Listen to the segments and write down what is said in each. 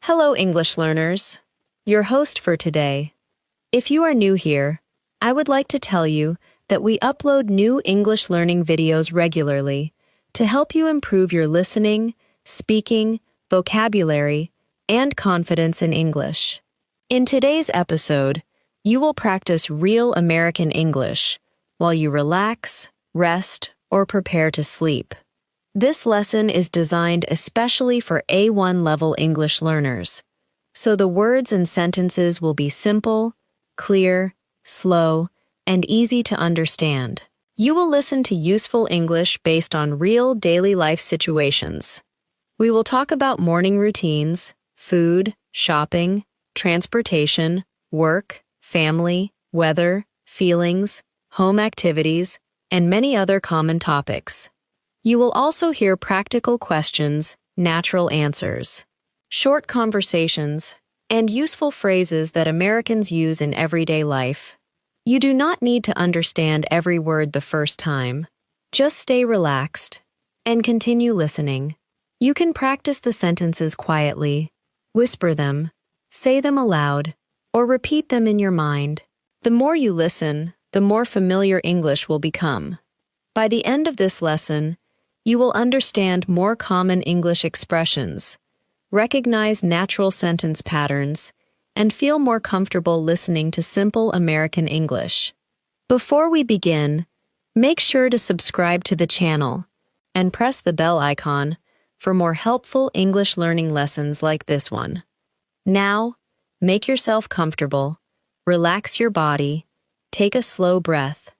Hello, English learners. Your host for today. If you are new here, I would like to tell you that we upload new English learning videos regularly to help you improve your listening, speaking, vocabulary, and confidence in English. In today's episode, you will practice real American English while you relax, rest, or prepare to sleep. This lesson is designed especially for A1 level English learners, so the words and sentences will be simple, clear, slow, and easy to understand. You will listen to useful English based on real daily life situations. We will talk about morning routines, food, shopping, transportation, work, family, weather, feelings, home activities, and many other common topics. You will also hear practical questions, natural answers, short conversations, and useful phrases that Americans use in everyday life. You do not need to understand every word the first time. Just stay relaxed and continue listening. You can practice the sentences quietly, whisper them, say them aloud, or repeat them in your mind. The more you listen, the more familiar English will become. By the end of this lesson, you will understand more common English expressions, recognize natural sentence patterns, and feel more comfortable listening to simple American English. Before we begin, make sure to subscribe to the channel and press the bell icon for more helpful English learning lessons like this one. Now, make yourself comfortable, relax your body, take a slow breath,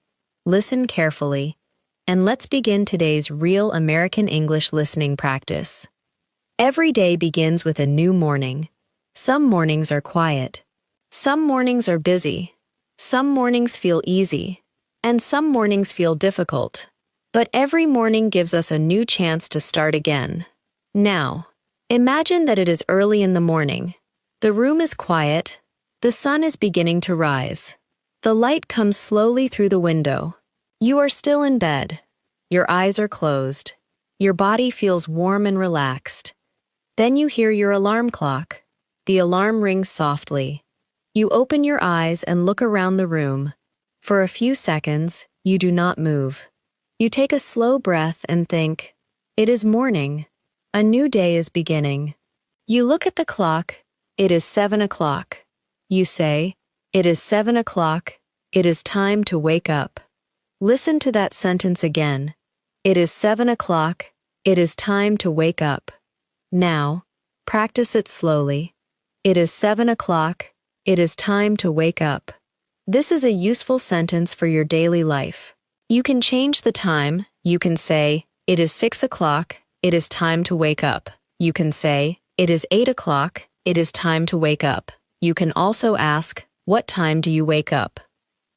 listen carefully, and let's begin today's real American English listening practice. Every day begins with a new morning. Some mornings are quiet. Some mornings are busy. Some mornings feel easy. And some mornings feel difficult. But every morning gives us a new chance to start again. Now, imagine that it is early in the morning. The room is quiet. The sun is beginning to rise. The light comes slowly through the window. You are still in bed. Your eyes are closed. Your body feels warm and relaxed. Then you hear your alarm clock. The alarm rings softly. You open your eyes and look around the room. For a few seconds, you do not move. You take a slow breath and think, it is morning. A new day is beginning. You look at the clock. It is 7 o'clock. You say, it is 7 o'clock. It is time to wake up. Listen to that sentence again. It is 7 o'clock. It is time to wake up. Now, practice it slowly. It is 7 o'clock. It is time to wake up. This is a useful sentence for your daily life. You can change the time. You can say, it is 6 o'clock. It is time to wake up. You can say, it is 8 o'clock. It is time to wake up. You can also ask, what time do you wake up?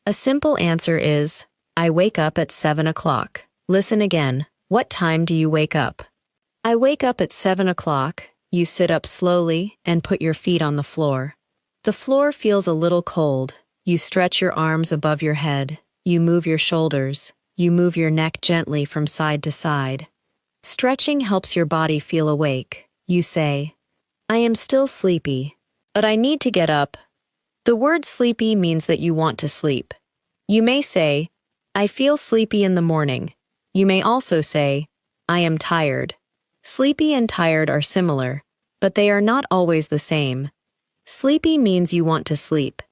A simple answer is, I wake up at 7 o'clock. Listen again. What time do you wake up? I wake up at 7 o'clock. You sit up slowly and put your feet on the floor. The floor feels a little cold. You stretch your arms above your head. You move your shoulders. You move your neck gently from side to side. Stretching helps your body feel awake. You say, I am still sleepy, but I need to get up. The word sleepy means that you want to sleep. You may say, I feel sleepy in the morning. You may also say, I am tired. Sleepy and tired are similar, but they are not always the same. Sleepy means you want to sleep.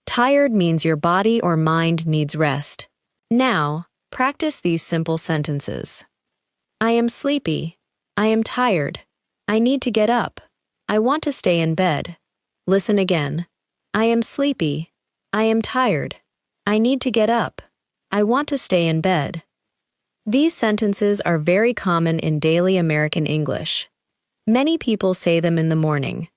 Tired means your body or mind needs rest. Now, practice these simple sentences. I am sleepy. I am tired. I need to get up. I want to stay in bed. Listen again. I am sleepy. I am tired. I need to get up. I want to stay in bed. These sentences are very common in daily American English. Many people say them in the morning.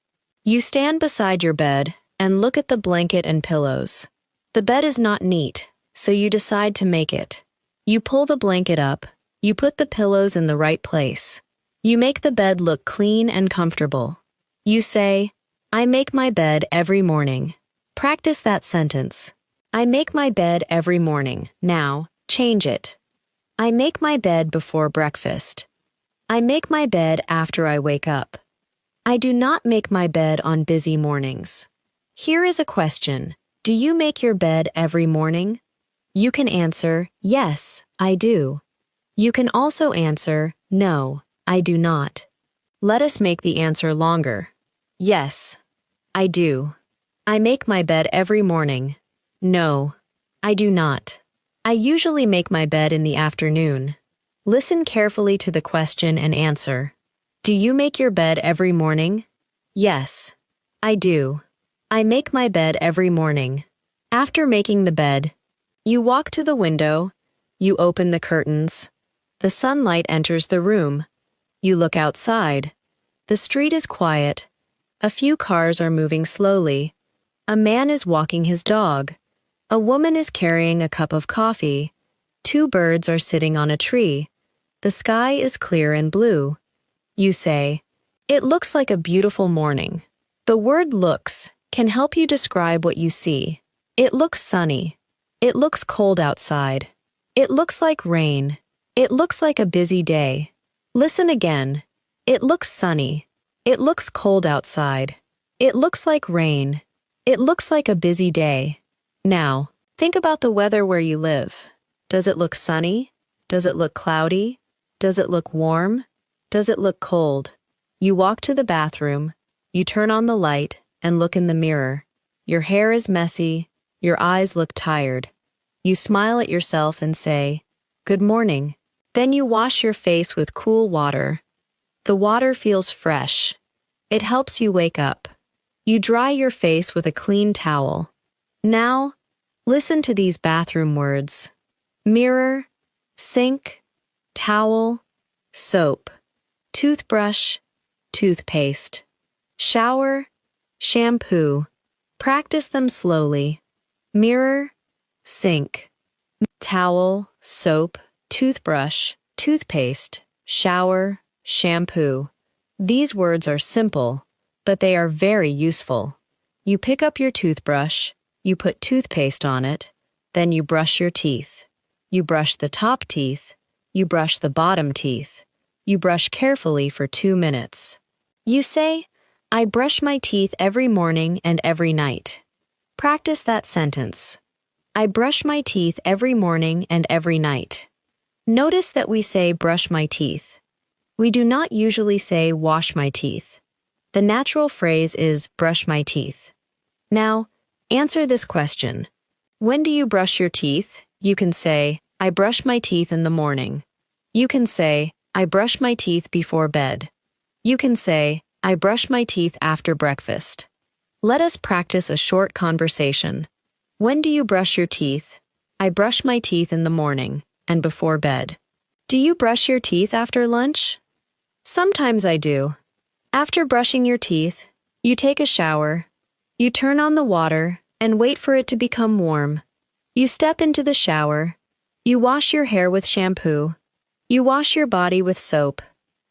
You stand beside your bed and look at the blanket and pillows. The bed is not neat, so you decide to make it. You pull the blanket up. You put the pillows in the right place. You make the bed look clean and comfortable. You say, I make my bed every morning. Practice that sentence. I make my bed every morning. Now, change it. I make my bed before breakfast. I make my bed after I wake up. I do not make my bed on busy mornings. Here is a question. Do you make your bed every morning? You can answer, yes, I do. You can also answer, no, I do not. Let us make the answer longer. Yes, I do. I make my bed every morning. No, I do not. I usually make my bed in the afternoon. Listen carefully to the question and answer. Do you make your bed every morning? Yes, I do. I make my bed every morning. After making the bed, you walk to the window, you open the curtains. The sunlight enters the room. You look outside. The street is quiet. A few cars are moving slowly. A man is walking his dog. A woman is carrying a cup of coffee. Two birds are sitting on a tree. The sky is clear and blue. You say, "It looks like a beautiful morning." The word looks can help you describe what you see. It looks sunny. It looks cold outside. It looks like rain. It looks like a busy day. Listen again. It looks sunny. It looks cold outside. It looks like rain. It looks like a busy day. Now, think about the weather where you live. Does it look sunny? Does it look cloudy? Does it look warm? Does it look cold? You walk to the bathroom. You turn on the light and look in the mirror. Your hair is messy. Your eyes look tired. You smile at yourself and say, "Good morning." Then you wash your face with cool water. The water feels fresh. It helps you wake up. You dry your face with a clean towel. Now, listen to these bathroom words: mirror, sink, towel, soap, toothbrush, toothpaste, shower, shampoo. Practice them slowly. Mirror, sink, towel, soap, toothbrush, toothpaste, shower, shampoo. These words are simple, but they are very useful. You pick up your toothbrush, you put toothpaste on it, then you brush your teeth. You brush the top teeth, you brush the bottom teeth. You brush carefully for 2 minutes. You say, "I brush my teeth every morning and every night." Practice that sentence. I brush my teeth every morning and every night. Notice that we say brush my teeth. We do not usually say wash my teeth. The natural phrase is brush my teeth. Now, answer this question. When do you brush your teeth? You can say, I brush my teeth in the morning. You can say, I brush my teeth before bed. You can say, I brush my teeth after breakfast. Let us practice a short conversation. When do you brush your teeth? I brush my teeth in the morning and before bed. Do you brush your teeth after lunch? Sometimes I do. After brushing your teeth, you take a shower. You turn on the water and wait for it to become warm. You step into the shower. You wash your hair with shampoo. You wash your body with soap.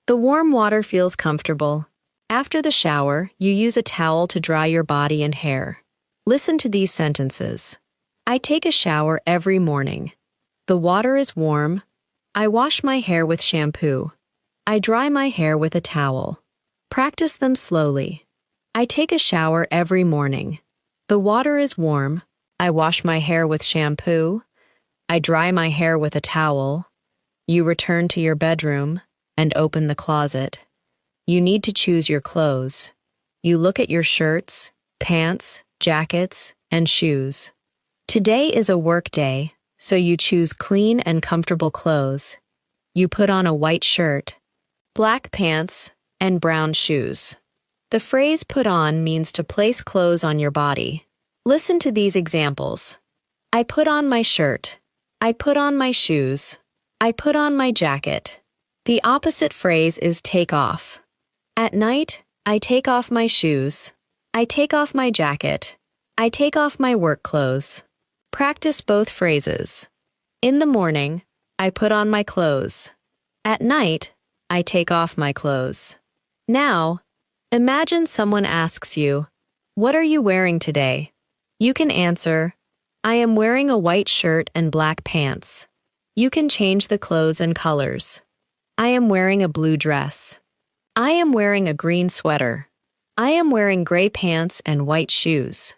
The warm water feels comfortable. After the shower, you use a towel to dry your body and hair. Listen to these sentences. I take a shower every morning. The water is warm. I wash my hair with shampoo. I dry my hair with a towel. Practice them slowly. I take a shower every morning. The water is warm. I wash my hair with shampoo. I dry my hair with a towel. You return to your bedroom and open the closet. You need to choose your clothes. You look at your shirts, pants, jackets, and shoes. Today is a work day, so you choose clean and comfortable clothes. You put on a white shirt, black pants, and brown shoes. The phrase put on means to place clothes on your body. Listen to these examples. I put on my shirt. I put on my shoes. I put on my jacket. The opposite phrase is take off. At night, I take off my shoes. I take off my jacket. I take off my work clothes. Practice both phrases. In the morning, I put on my clothes. At night, I take off my clothes. Now, imagine someone asks you, "What are you wearing today?" You can answer, "I am wearing a white shirt and black pants." You can change the clothes and colors. I am wearing a blue dress. I am wearing a green sweater. I am wearing gray pants and white shoes.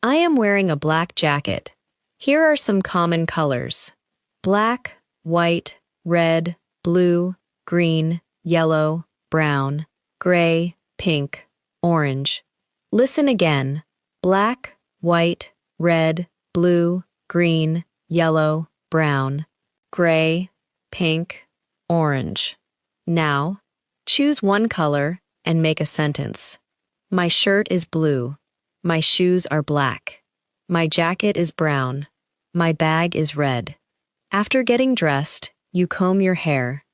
I am wearing a black jacket. Here are some common colors: black, white, red, blue, green, yellow, brown, gray, pink, orange. Listen again. Black, white, red, blue, green, yellow, brown, gray, pink, orange. Now, choose one color and make a sentence. My shirt is blue. My shoes are black. My jacket is brown. My bag is red. After getting dressed, you comb your hair.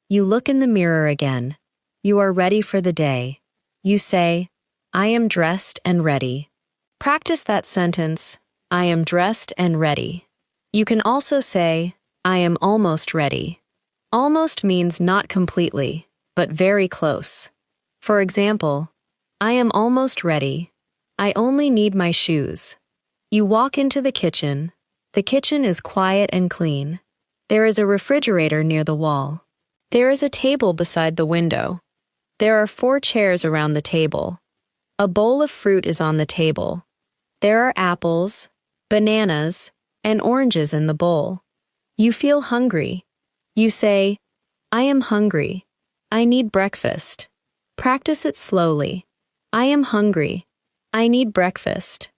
You look in the mirror again. You are ready for the day. You say, I am dressed and ready. Practice that sentence, I am dressed and ready. You can also say, I am almost ready. Almost means not completely, but very close. For example, I am almost ready. I only need my shoes. You walk into the kitchen. The kitchen is quiet and clean. There is a refrigerator near the wall. There is a table beside the window. There are 4 chairs around the table. A bowl of fruit is on the table. There are apples, bananas, and oranges in the bowl. You feel hungry. You say, I am hungry. I need breakfast. Practice it slowly. I am hungry. I need breakfast.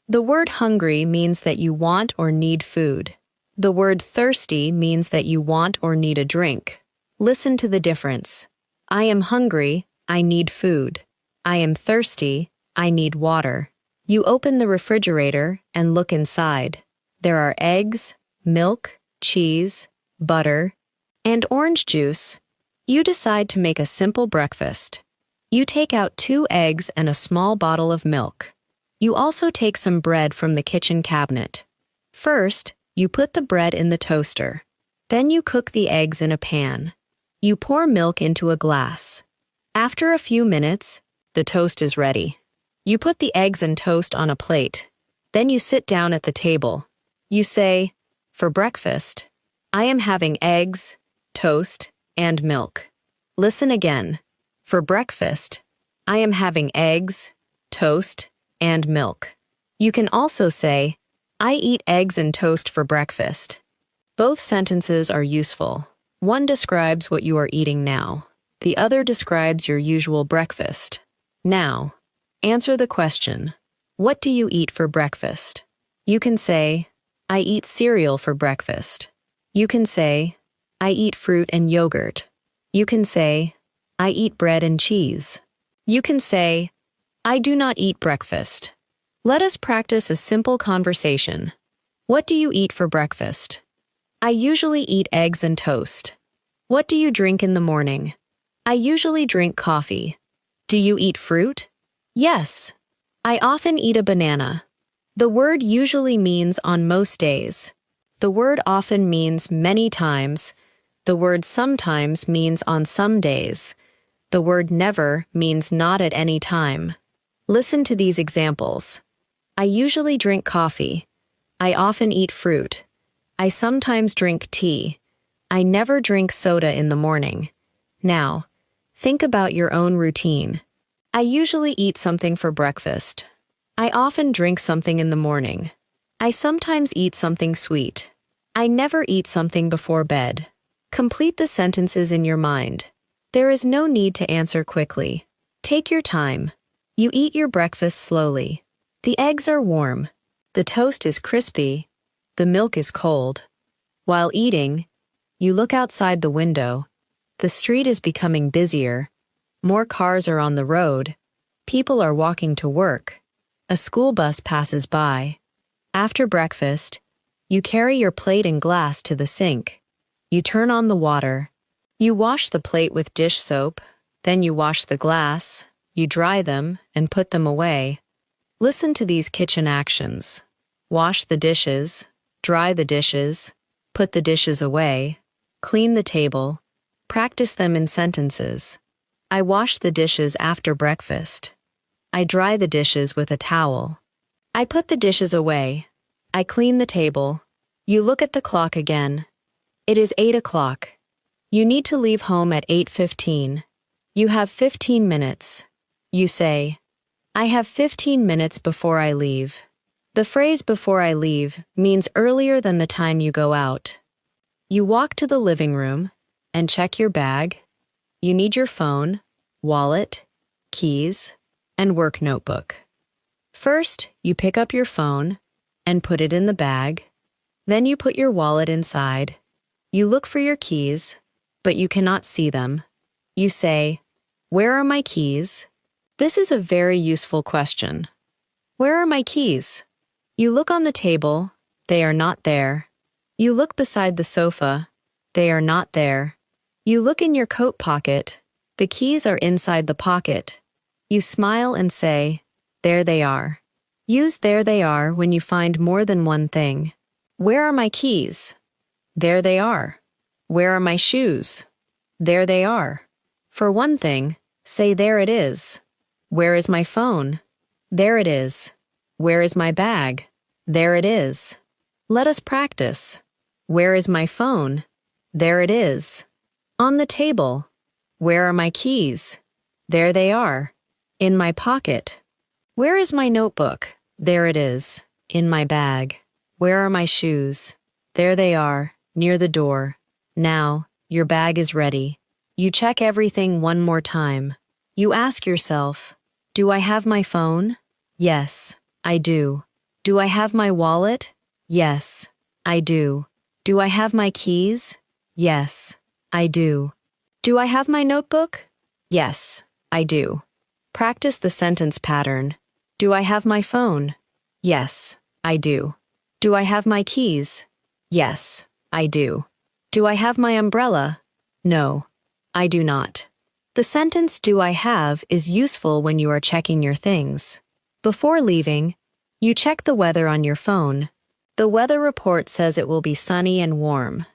The word hungry means that you want or need food. The word thirsty means that you want or need a drink. Listen to the difference. I am hungry. I need food. I am thirsty. I need water. You open the refrigerator and look inside. There are eggs, milk, cheese, butter, and orange juice. You decide to make a simple breakfast. You take out 2 eggs and a small bottle of milk. You also take some bread from the kitchen cabinet. First, you put the bread in the toaster. Then you cook the eggs in a pan. You pour milk into a glass. After a few minutes, the toast is ready. You put the eggs and toast on a plate. Then you sit down at the table. You say, for breakfast, I am having eggs, toast, and milk. Listen again. For breakfast, I am having eggs, toast, and milk. You can also say, I eat eggs and toast for breakfast. Both sentences are useful. One describes what you are eating now. The other describes your usual breakfast. Now, answer the question. What do you eat for breakfast? You can say, I eat cereal for breakfast. You can say, I eat fruit and yogurt. You can say, I eat bread and cheese. You can say, I do not eat breakfast. Let us practice a simple conversation. What do you eat for breakfast? I usually eat eggs and toast. What do you drink in the morning? I usually drink coffee. Do you eat fruit? Yes. I often eat a banana. The word usually means on most days. The word often means many times. The word sometimes means on some days. The word never means not at any time. Listen to these examples. I usually drink coffee. I often eat fruit. I sometimes drink tea. I never drink soda in the morning. Now, think about your own routine. I usually eat something for breakfast. I often drink something in the morning. I sometimes eat something sweet. I never eat something before bed. Complete the sentences in your mind. There is no need to answer quickly. Take your time. You eat your breakfast slowly. The eggs are warm. The toast is crispy. The milk is cold. While eating, you look outside the window. The street is becoming busier. More cars are on the road. People are walking to work. A school bus passes by. After breakfast, you carry your plate and glass to the sink. You turn on the water. You wash the plate with dish soap. Then you wash the glass. You dry them and put them away. Listen to these kitchen actions. Wash the dishes. Dry the dishes. Put the dishes away. Clean the table. Practice them in sentences. I wash the dishes after breakfast. I dry the dishes with a towel. I put the dishes away. I clean the table. You look at the clock again. It is 8 o'clock. You need to leave home at 8:15. You have 15 minutes. You say, I have 15 minutes before I leave. The phrase before I leave means earlier than the time you go out. You walk to the living room and check your bag. You need your phone, wallet, keys, and work notebook. First, you pick up your phone and put it in the bag. Then you put your wallet inside. You look for your keys, but you cannot see them. You say, "Where are my keys?" This is a very useful question. Where are my keys? You look on the table. They are not there. You look beside the sofa. They are not there. You look in your coat pocket. The keys are inside the pocket. You smile and say, "There they are." Use "there they are" when you find more than one thing. Where are my keys? There they are. Where are my shoes? There they are. For one thing, say "there it is." Where is my phone? There it is. Where is my bag? There it is. Let us practice. Where is my phone? There it is. On the table. Where are my keys? There they are. In my pocket. Where is my notebook? There it is. In my bag. Where are my shoes? There they are, near the door. Now, your bag is ready. You check everything one more time. You ask yourself, do I have my phone? Yes, I do. Do I have my wallet? Yes, I do. Do I have my keys? Yes, I do. Do I have my notebook? Yes, I do. Practice the sentence pattern. Do I have my phone? Yes, I do. Do I have my keys? Yes, I do. Do I have my umbrella? No, I do not. The sentence "do I have" is useful when you are checking your things. Before leaving, you check the weather on your phone. The weather report says it will be sunny and warm.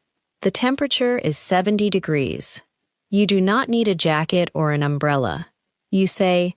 The temperature is 70 degrees. You do not need a jacket or an umbrella. You say,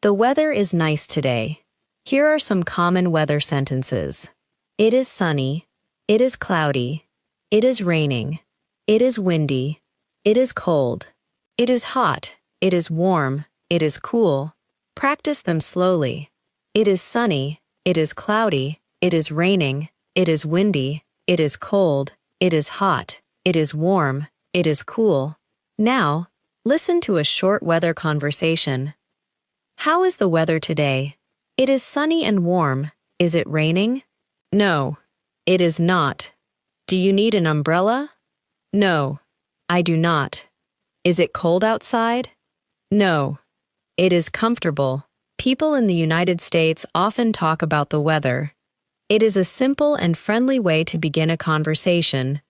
"The weather is nice today." Here are some common weather sentences. It is sunny. It is cloudy. It is raining. It is windy. It is cold. It is hot. It is warm. It is cool. Practice them slowly. It is sunny. It is cloudy. It is raining. It is windy. It is cold. It is hot. It is warm. It is cool. Now, listen to a short weather conversation. How is the weather today? It is sunny and warm. Is it raining? No, it is not. Do you need an umbrella? No, I do not. Is it cold outside? No, it is comfortable. People in the United States often talk about the weather. It is a simple and friendly way to begin a conversation.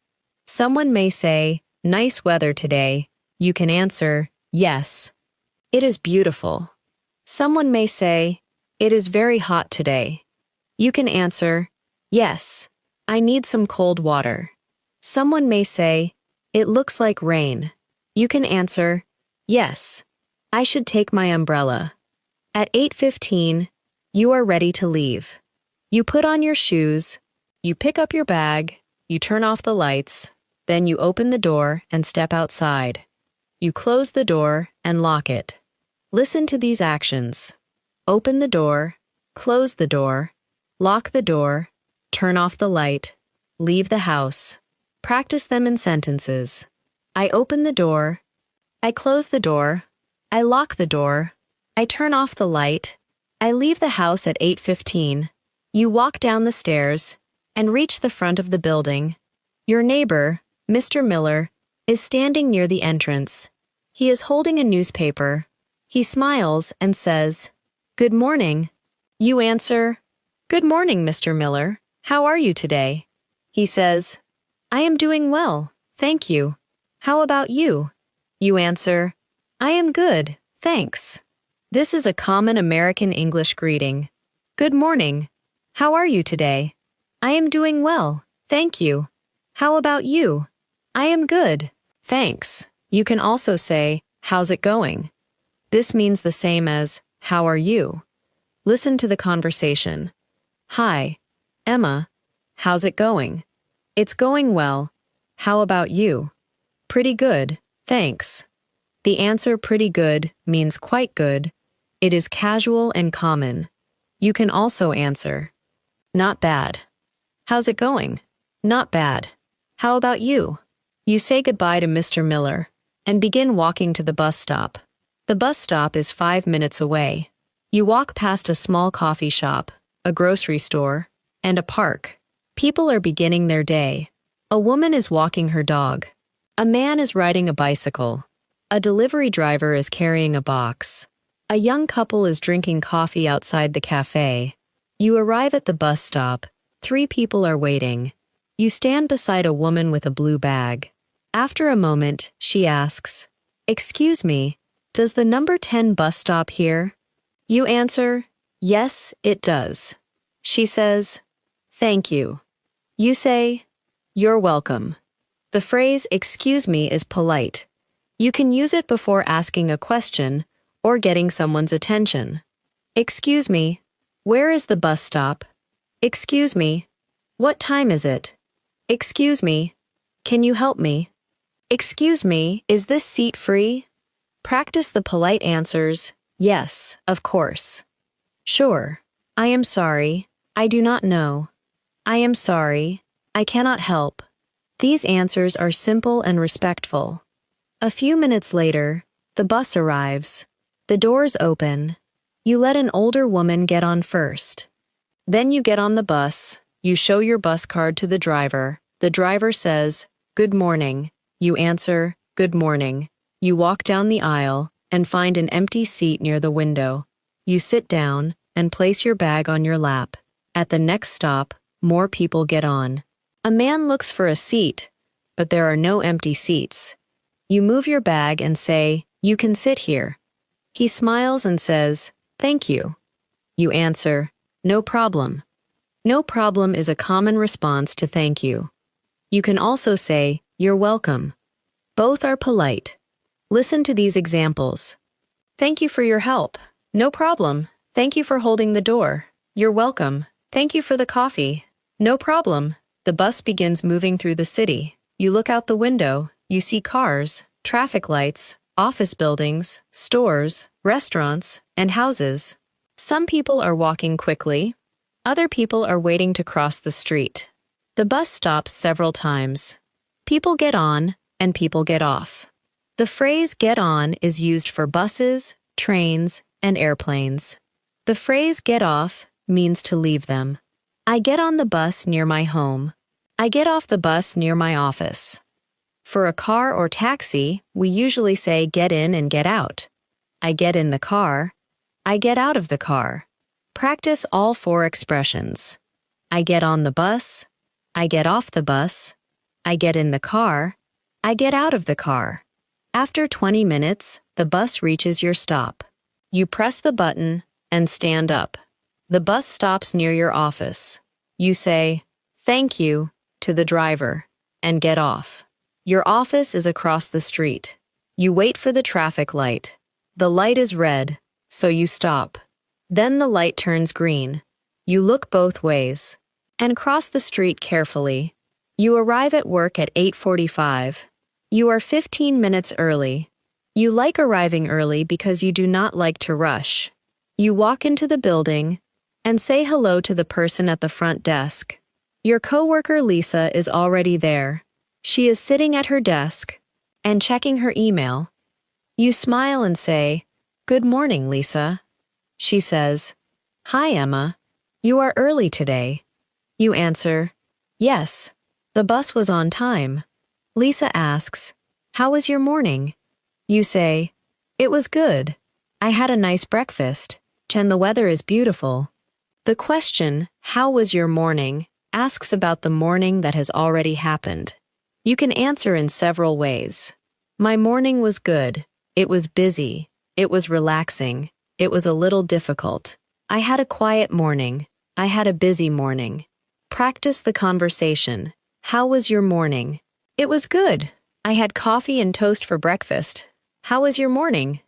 Someone may say, "Nice weather today." You can answer, "Yes." It is beautiful. Someone may say, "It is very hot today." You can answer, "Yes, I need some cold water." Someone may say, "It looks like rain." You can answer, "Yes, I should take my umbrella." At 8:15, you are ready to leave. You put on your shoes, you pick up your bag, you turn off the lights, then you open the door and step outside. You close the door and lock it. Listen to these actions. Open the door, close the door, lock the door, turn off the light, leave the house. Practice them in sentences. I open the door. I close the door. I lock the door. I turn off the light. I leave the house at 8:15. You walk down the stairs and reach the front of the building. Your neighbor, Mr. Miller, is standing near the entrance. He is holding a newspaper. He smiles and says, "Good morning." You answer, "Good morning, Mr. Miller. How are you today?" He says, "I am doing well, thank you. How about you?" You answer, "I am good, thanks." This is a common American English greeting. Good morning. How are you today? I am doing well, thank you. How about you? I am good, thanks. You can also say, "How's it going?" This means the same as, "How are you?" Listen to the conversation. Hi, Emma. How's it going? It's going well. How about you? Pretty good, thanks. The answer "pretty good" means quite good. It is casual and common. You can also answer, not bad. How's it going? Not bad. How about you? You say goodbye to Mr. Miller and begin walking to the bus stop. The bus stop is 5 minutes away. You walk past a small coffee shop, a grocery store, and a park. People are beginning their day. A woman is walking her dog. A man is riding a bicycle. A delivery driver is carrying a box. A young couple is drinking coffee outside the cafe. You arrive at the bus stop. 3 people are waiting. You stand beside a woman with a blue bag. After a moment, she asks, "Excuse me, does the number 10 bus stop here?" You answer, "Yes, it does." She says, "Thank you." You say, "You're welcome." The phrase "excuse me" is polite. You can use it before asking a question or getting someone's attention. Excuse me, where is the bus stop? Excuse me, what time is it? Excuse me, can you help me? Excuse me, is this seat free? Practice the polite answers. Yes, of course. Sure. I am sorry. I do not know. I am sorry. I cannot help. These answers are simple and respectful. A few minutes later, the bus arrives. The doors open. You let an older woman get on first. Then you get on the bus. You show your bus card to the driver. The driver says, "Good morning." You answer, "Good morning." You walk down the aisle and find an empty seat near the window. You sit down and place your bag on your lap. At the next stop, more people get on. A man looks for a seat, but there are no empty seats. You move your bag and say, "You can sit here." He smiles and says, "Thank you." You answer, "No problem." No problem is a common response to thank you. You can also say, "You're welcome." Both are polite. Listen to these examples. Thank you for your help. No problem. Thank you for holding the door. You're welcome. Thank you for the coffee. No problem. The bus begins moving through the city. You look out the window. You see cars, traffic lights, office buildings, stores, restaurants, and houses. Some people are walking quickly. Other people are waiting to cross the street. The bus stops several times. People get on and people get off. The phrase "get on" is used for buses, trains, and airplanes. The phrase "get off" means to leave them. I get on the bus near my home. I get off the bus near my office. For a car or taxi, we usually say get in and get out. I get in the car. I get out of the car. Practice all 4 expressions. I get on the bus. I get off the bus. I get in the car. I get out of the car. After 20 minutes, the bus reaches your stop. You press the button and stand up. The bus stops near your office. You say, "Thank you," to the driver, and get off. Your office is across the street. You wait for the traffic light. The light is red, so you stop. Then the light turns green. You look both ways and cross the street carefully. You arrive at work at 8:45. You are 15 minutes early. You like arriving early because you do not like to rush. You walk into the building and say hello to the person at the front desk. Your coworker Lisa is already there. She is sitting at her desk and checking her email. You smile and say, "Good morning, Lisa." She says, "Hi, Emma. You are early today." You answer, "Yes, the bus was on time." Lisa asks, "How was your morning?" You say, "It was good. I had a nice breakfast, and the weather is beautiful." The question, "How was your morning?" asks about the morning that has already happened. You can answer in several ways. My morning was good. It was busy. It was relaxing. It was a little difficult. I had a quiet morning. I had a busy morning. Practice the conversation. How was your morning? It was good. I had coffee and toast for breakfast. How was your morning?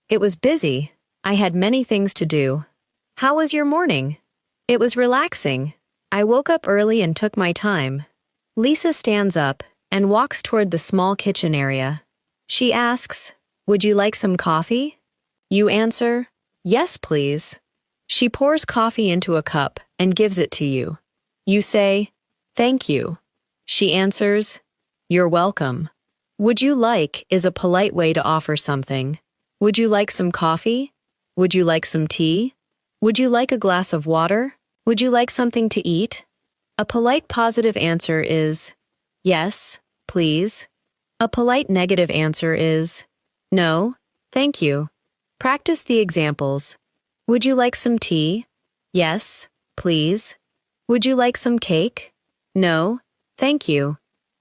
It was busy. I had many things to do. How was your morning? It was relaxing. I woke up early and took my time. Lisa stands up and walks toward the small kitchen area. She asks, "Would you like some coffee?" You answer, Yes, please. She pours coffee into a cup and gives it to you. You say, thank you. She answers, you're welcome. Would you like is a polite way to offer something. Would you like some coffee? Would you like some tea? Would you like a glass of water? Would you like something to eat? A polite positive answer is, yes, please. A polite negative answer is, no, thank you. Practice the examples. Would you like some tea? Yes, please. Would you like some cake? No, thank you.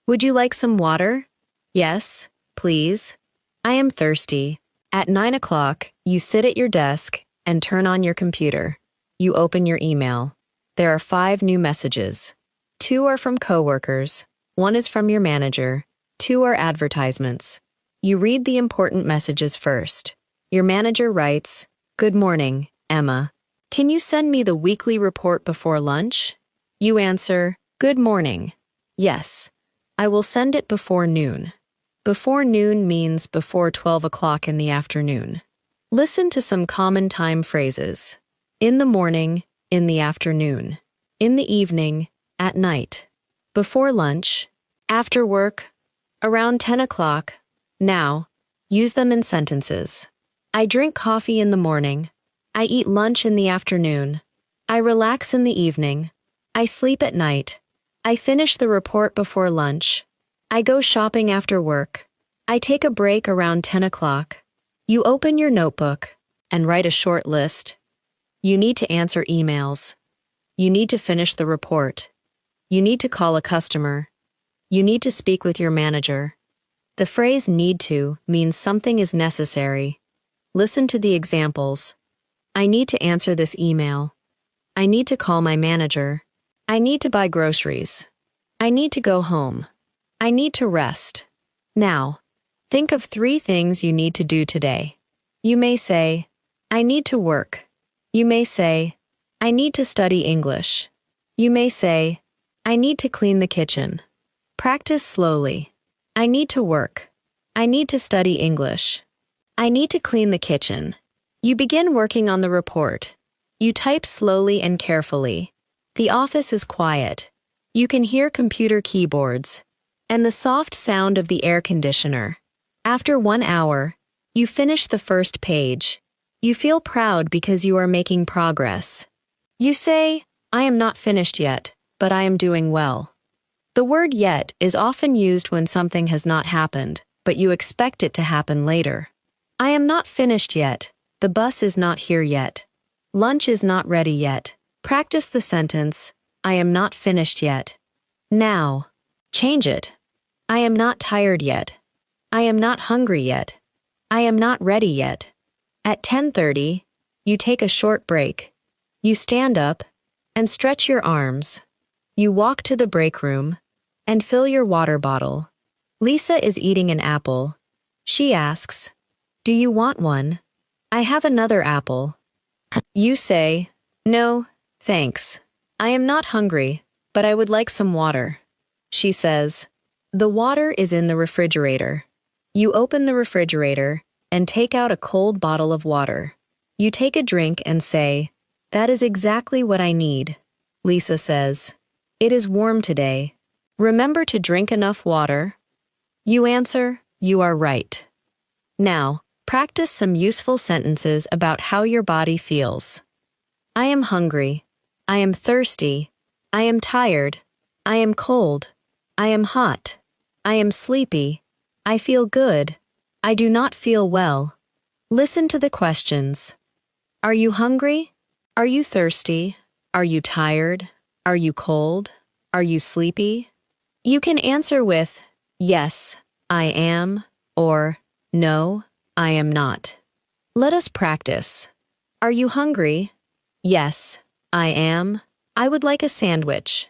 Would you like some water? Yes, please. I am thirsty. At 9 o'clock, you sit at your desk and turn on your computer. You open your email. There are 5 new messages. 2 are from coworkers. 1 is from your manager. 2 are advertisements. You read the important messages first. Your manager writes, "Good morning, Emma. Can you send me the weekly report before lunch?" You answer, "Good morning. Yes, I will send it before noon." Before noon means before 12 o'clock in the afternoon. Listen to some common time phrases. In the morning, in the afternoon. In the evening, at night. Before lunch, after work, around 10 o'clock. Now, use them in sentences. I drink coffee in the morning. I eat lunch in the afternoon. I relax in the evening. I sleep at night. I finish the report before lunch. I go shopping after work. I take a break around 10 o'clock. You open your notebook and write a short list. You need to answer emails. You need to finish the report. You need to call a customer. You need to speak with your manager. The phrase need to means something is necessary. Listen to the examples. I need to answer this email. I need to call my manager. I need to buy groceries. I need to go home. I need to rest. Now, think of 3 things you need to do today. You may say, I need to work. You may say, I need to study English. You may say, I need to clean the kitchen. Practice slowly. I need to work. I need to study English. I need to clean the kitchen. You begin working on the report. You type slowly and carefully. The office is quiet. You can hear computer keyboards and the soft sound of the air conditioner. After 1 hour, you finish the first page. You feel proud because you are making progress. You say, I am not finished yet, but I am doing well. The word yet is often used when something has not happened, but you expect it to happen later. I am not finished yet. The bus is not here yet. Lunch is not ready yet. Practice the sentence, I am not finished yet. Now, change it. I am not tired yet. I am not hungry yet. I am not ready yet. At 10:30, you take a short break. You stand up and stretch your arms. You walk to the break room and fill your water bottle. Lisa is eating an apple. She asks, do you want one? I have another apple. You say, no, thanks. I am not hungry, but I would like some water. She says, the water is in the refrigerator. You open the refrigerator and take out a cold bottle of water. You take a drink and say, that is exactly what I need. Lisa says, it is warm today. Remember to drink enough water. You answer, you are right. Now, practice some useful sentences about how your body feels. I am hungry. I am thirsty. I am tired. I am cold. I am hot. I am sleepy. I feel good. I do not feel well. Listen to the questions. Are you hungry? Are you thirsty? Are you tired? Are you cold? Are you sleepy? You can answer with, yes, I am, or no, I am not. Let us practice. Are you hungry? Yes, I am. I would like a sandwich.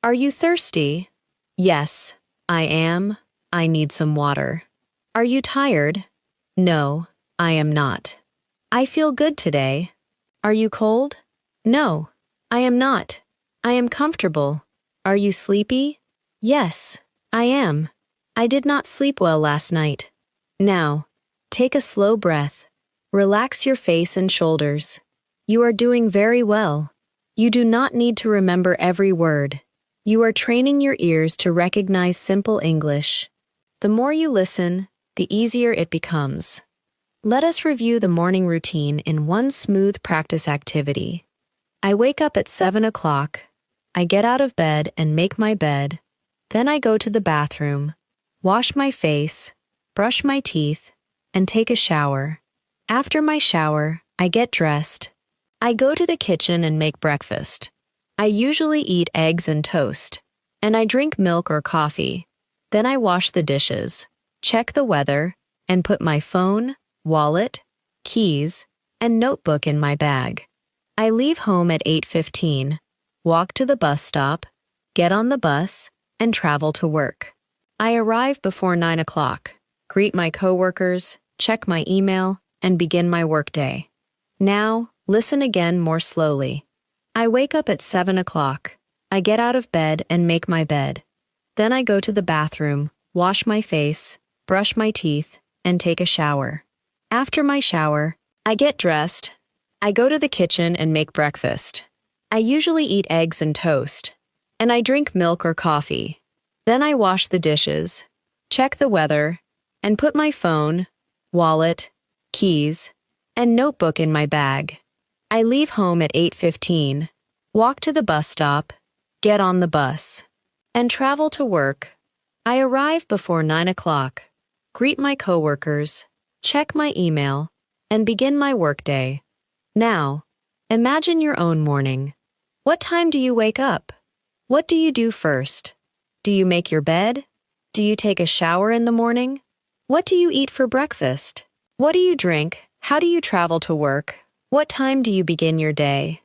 Are you thirsty? Yes, I am. I need some water. Are you tired? No, I am not. I feel good today. Are you cold? No, I am not. I am comfortable. Are you sleepy? Yes, I am. I did not sleep well last night. Now, take a slow breath. Relax your face and shoulders. You are doing very well. You do not need to remember every word. You are training your ears to recognize simple English. The more you listen, the easier it becomes. Let us review the morning routine in one smooth practice activity. I wake up at 7 o'clock. I get out of bed and make my bed. Then I go to the bathroom, wash my face, brush my teeth, and take a shower. After my shower, I get dressed. I go to the kitchen and make breakfast. I usually eat eggs and toast, and I drink milk or coffee. Then I wash the dishes, check the weather, and put my phone, wallet, keys, and notebook in my bag. I leave home at 8:15, walk to the bus stop, get on the bus, and travel to work. I arrive before 9 o'clock, greet my coworkers, check my email, and begin my workday. Now, listen again more slowly. I wake up at 7 o'clock. I get out of bed and make my bed. Then I go to the bathroom, wash my face, brush my teeth, and take a shower. After my shower, I get dressed. I go to the kitchen and make breakfast. I usually eat eggs and toast, and I drink milk or coffee. Then I wash the dishes, check the weather, and put my phone, wallet, keys, and notebook in my bag. I leave home at 8:15, walk to the bus stop, get on the bus, and travel to work. I arrive before 9 o'clock, greet my coworkers, check my email, and begin my workday. Now, imagine your own morning. What time do you wake up? What do you do first? Do you make your bed? Do you take a shower in the morning? What do you eat for breakfast? What do you drink? How do you travel to work? What time do you begin your day?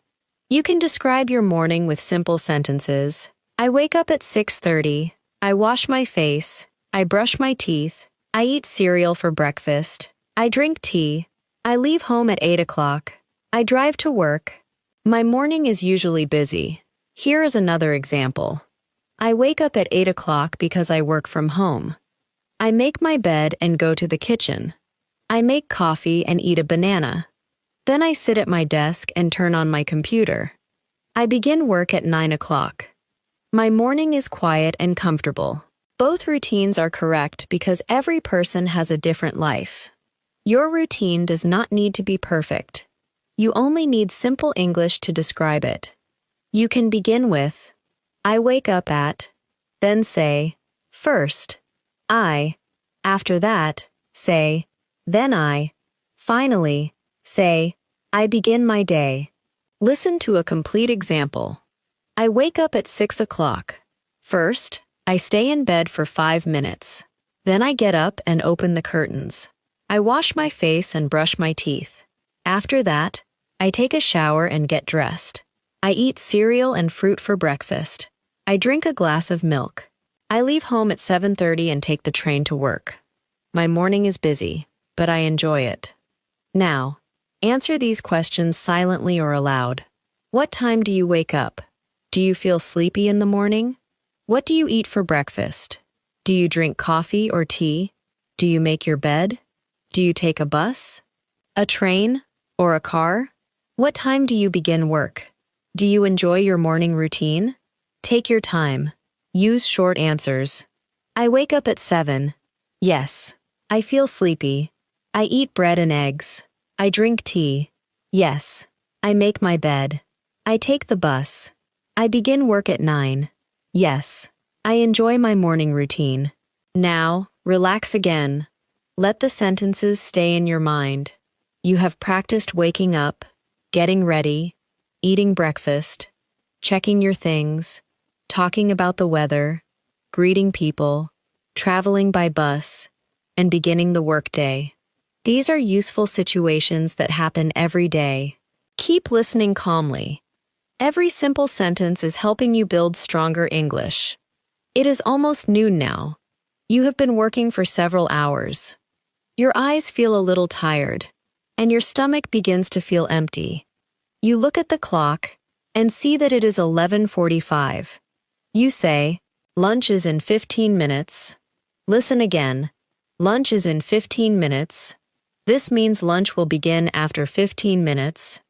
You can describe your morning with simple sentences. I wake up at 6:30. I wash my face. I brush my teeth. I eat cereal for breakfast. I drink tea. I leave home at 8 o'clock. I drive to work. My morning is usually busy. Here is another example. I wake up at 8 o'clock because I work from home. I make my bed and go to the kitchen. I make coffee and eat a banana. Then I sit at my desk and turn on my computer. I begin work at 9 o'clock. My morning is quiet and comfortable. Both routines are correct because every person has a different life. Your routine does not need to be perfect. You only need simple English to describe it. You can begin with, I wake up at, then say, first, I, after that, say, then I, finally, say, I begin my day. Listen to a complete example. I wake up at 6 o'clock. First, I stay in bed for 5 minutes. Then I get up and open the curtains. I wash my face and brush my teeth. After that, I take a shower and get dressed. I eat cereal and fruit for breakfast. I drink a glass of milk. I leave home at 7:30 and take the train to work. My morning is busy, but I enjoy it. Now, answer these questions silently or aloud. What time do you wake up? Do you feel sleepy in the morning? What do you eat for breakfast? Do you drink coffee or tea? Do you make your bed? Do you take a bus, a train, or a car? What time do you begin work? Do you enjoy your morning routine? Take your time. Use short answers. I wake up at 7. Yes. I feel sleepy. I eat bread and eggs. I drink tea. Yes. I make my bed. I take the bus. I begin work at 9. Yes. I enjoy my morning routine. Now, relax again. Let the sentences stay in your mind. You have practiced waking up, getting ready, eating breakfast, checking your things, talking about the weather, greeting people, traveling by bus, and beginning the workday. These are useful situations that happen every day. Keep listening calmly. Every simple sentence is helping you build stronger English. It is almost noon now. You have been working for several hours. Your eyes feel a little tired, and your stomach begins to feel empty. You look at the clock and see that it is 11:45. You say, lunch is in 15 minutes. Listen again. Lunch is in 15 minutes. This means lunch will begin after 15 minutes.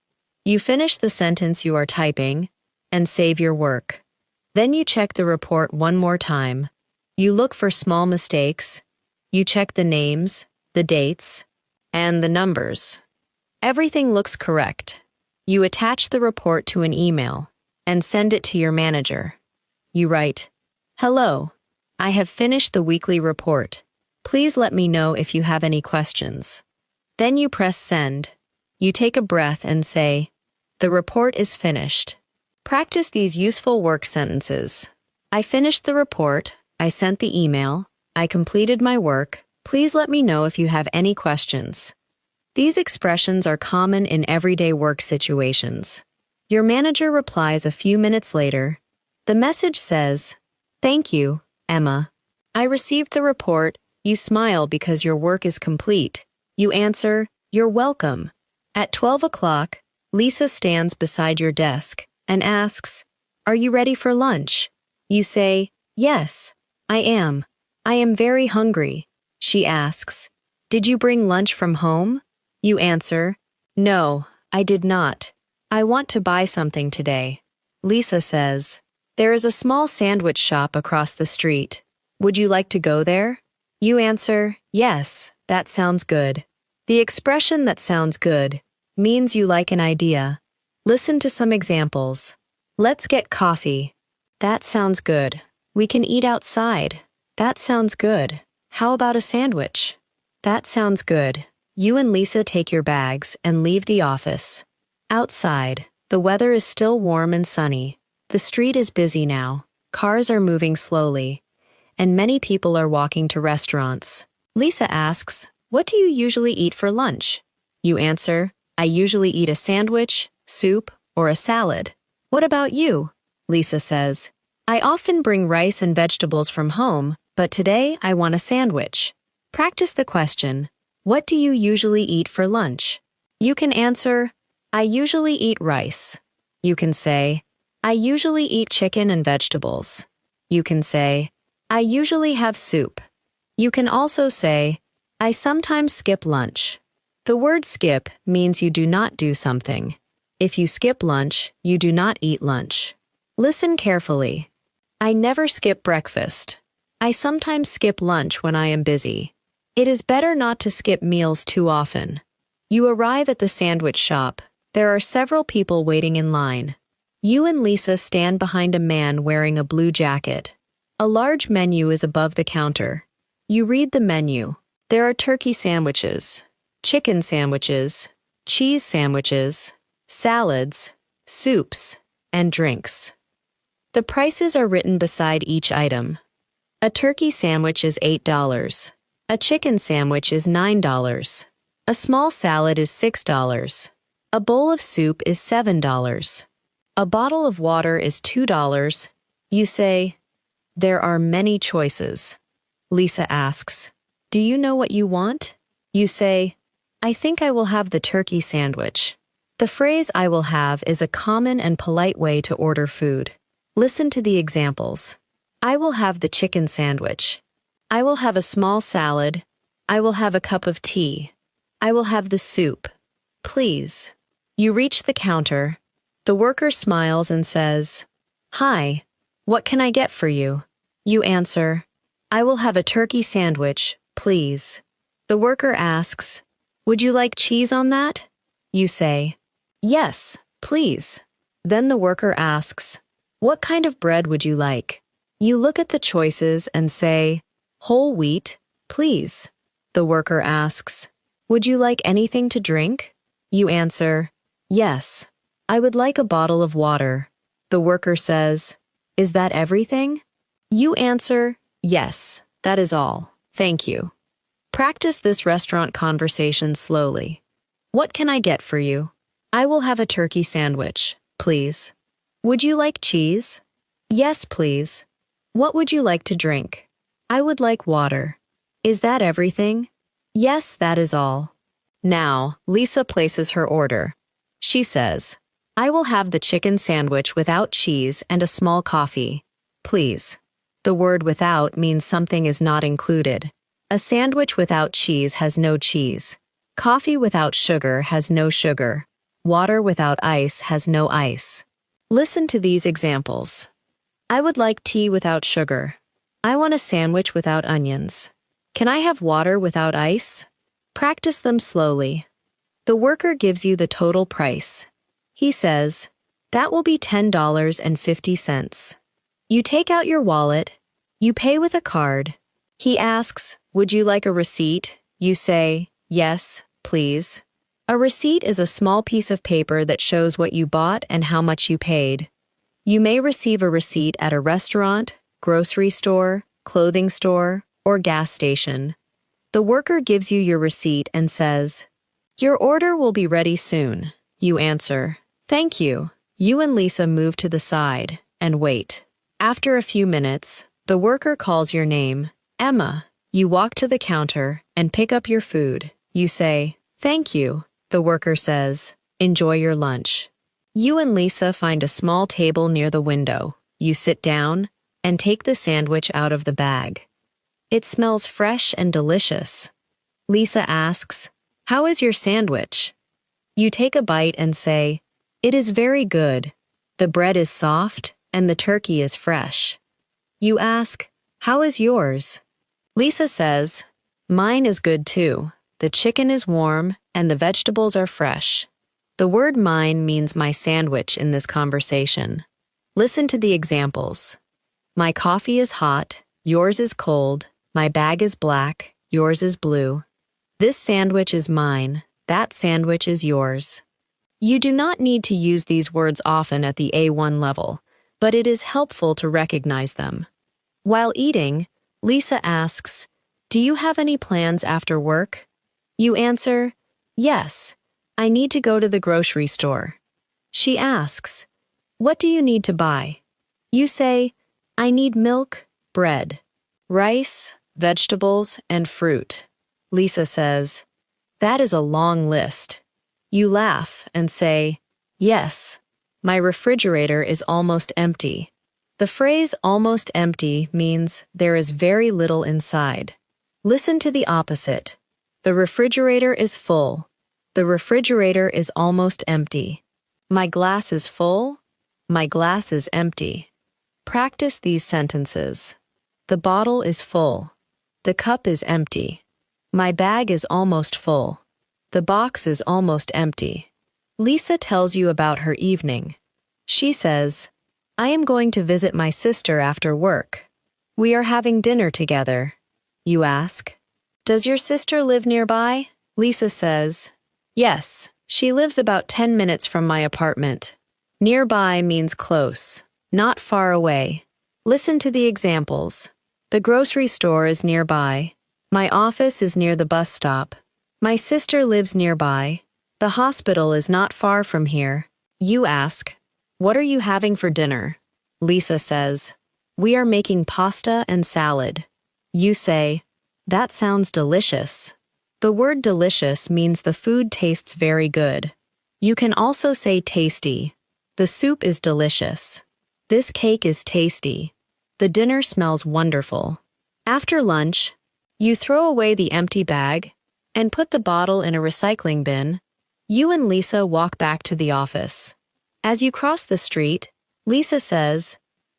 You finish the sentence you are typing and save your work. Then you check the report one more time. You look for small mistakes. You check the names, the dates, and the numbers. Everything looks correct. You attach the report to an email and send it to your manager. You write, "Hello, I have finished the weekly report. Please let me know if you have any questions." Then you press send. You take a breath and say, "The report is finished." Practice these useful work sentences. I finished the report. I sent the email. I completed my work. Please let me know if you have any questions. These expressions are common in everyday work situations. Your manager replies a few minutes later. The message says, "Thank you, Emma. I received the report." You smile because your work is complete. You answer, "You're welcome." At 12 o'clock, Lisa stands beside your desk and asks, "Are you ready for lunch?" You say, "Yes, I am. I am very hungry." She asks, "Did you bring lunch from home?" You answer, "No, I did not. I want to buy something today." Lisa says, "There is a small sandwich shop across the street. Would you like to go there?" You answer, "Yes, that sounds good." The expression "that sounds good" means you like an idea. Listen to some examples. Let's get coffee. That sounds good. We can eat outside. That sounds good. How about a sandwich? That sounds good. You and Lisa take your bags and leave the office. Outside, the weather is still warm and sunny. The street is busy now. Cars are moving slowly, and many people are walking to restaurants. Lisa asks, "What do you usually eat for lunch?" You answer, "I usually eat a sandwich, soup, or a salad." "What about you?" Lisa says, "I often bring rice and vegetables from home, but today I want a sandwich." Practice the question, "What do you usually eat for lunch?" You can answer, "I usually eat rice." You can say, "I usually eat chicken and vegetables." You can say, "I usually have soup." You can also say, "I sometimes skip lunch." The word skip means you do not do something. If you skip lunch, you do not eat lunch. Listen carefully. I never skip breakfast. I sometimes skip lunch when I am busy. It is better not to skip meals too often. You arrive at the sandwich shop. There are several people waiting in line. You and Lisa stand behind a man wearing a blue jacket. A large menu is above the counter. You read the menu. There are turkey sandwiches, chicken sandwiches, cheese sandwiches, salads, soups, and drinks. The prices are written beside each item. A turkey sandwich is $8. A chicken sandwich is $9. A small salad is $6. A bowl of soup is $7. A bottle of water is $2. You say, "There are many choices." Lisa asks, "Do you know what you want?" You say, "I think I will have the turkey sandwich." The phrase "I will have" is a common and polite way to order food. Listen to the examples. I will have the chicken sandwich. I will have a small salad. I will have a cup of tea. I will have the soup. Please. You reach the counter. The worker smiles and says, "Hi, what can I get for you?" You answer, "I will have a turkey sandwich, please." The worker asks, "Would you like cheese on that?" You say, "Yes, please." Then the worker asks, "What kind of bread would you like?" You look at the choices and say, "Whole wheat, please." The worker asks, "Would you like anything to drink?" You answer, "Yes, I would like a bottle of water." The worker says, "Is that everything?" You answer, "Yes, that is all. Thank you." Practice this restaurant conversation slowly. What can I get for you? I will have a turkey sandwich, please. Would you like cheese? Yes, please. What would you like to drink? I would like water. Is that everything? Yes, that is all. Now, Lisa places her order. She says, "I will have the chicken sandwich without cheese and a small coffee, please." The word "without" means something is not included. A sandwich without cheese has no cheese. Coffee without sugar has no sugar. Water without ice has no ice. Listen to these examples. I would like tea without sugar. I want a sandwich without onions. Can I have water without ice? Practice them slowly. The worker gives you the total price. He says, "That will be $10.50. You take out your wallet. You pay with a card. He asks, "Would you like a receipt?" You say, "Yes, please." A receipt is a small piece of paper that shows what you bought and how much you paid. You may receive a receipt at a restaurant, grocery store, clothing store, or gas station. The worker gives you your receipt and says, "Your order will be ready soon." You answer, "Thank you." You and Lisa move to the side and wait. After a few minutes, the worker calls your name, Emma. You walk to the counter and pick up your food. You say, "Thank you." The worker says, "Enjoy your lunch." You and Lisa find a small table near the window. You sit down and take the sandwich out of the bag. It smells fresh and delicious. Lisa asks, "How is your sandwich?" You take a bite and say, "It is very good. The bread is soft and the turkey is fresh." You ask, "How is yours?" Lisa says, "Mine is good too. The chicken is warm and the vegetables are fresh." The word mine means my sandwich in this conversation. Listen to the examples. My coffee is hot, yours is cold, my bag is black, yours is blue. This sandwich is mine, that sandwich is yours. You do not need to use these words often at the A1 level, but it is helpful to recognize them. While eating, Lisa asks, "Do you have any plans after work?" You answer, "Yes, I need to go to the grocery store." She asks, "What do you need to buy?" You say, "I need milk, bread, rice, vegetables, and fruit." Lisa says, "That is a long list." You laugh and say, "Yes, my refrigerator is almost empty." The phrase almost empty means there is very little inside. Listen to the opposite. The refrigerator is full. The refrigerator is almost empty. My glass is full. My glass is empty. Practice these sentences. The bottle is full. The cup is empty. My bag is almost full. The box is almost empty. Lisa tells you about her evening. She says, "I am going to visit my sister after work. We are having dinner together." You ask, "Does your sister live nearby?" Lisa says, "Yes, she lives about 10 minutes from my apartment." Nearby means close, not far away. Listen to the examples. The grocery store is nearby. My office is near the bus stop. My sister lives nearby. The hospital is not far from here. You ask, "What are you having for dinner?" Lisa says, "We are making pasta and salad." You say, "That sounds delicious." The word delicious means the food tastes very good. You can also say tasty. The soup is delicious. This cake is tasty. The dinner smells wonderful. After lunch, you throw away the empty bag and put the bottle in a recycling bin. You and Lisa walk back to the office. As you cross the street, Lisa says,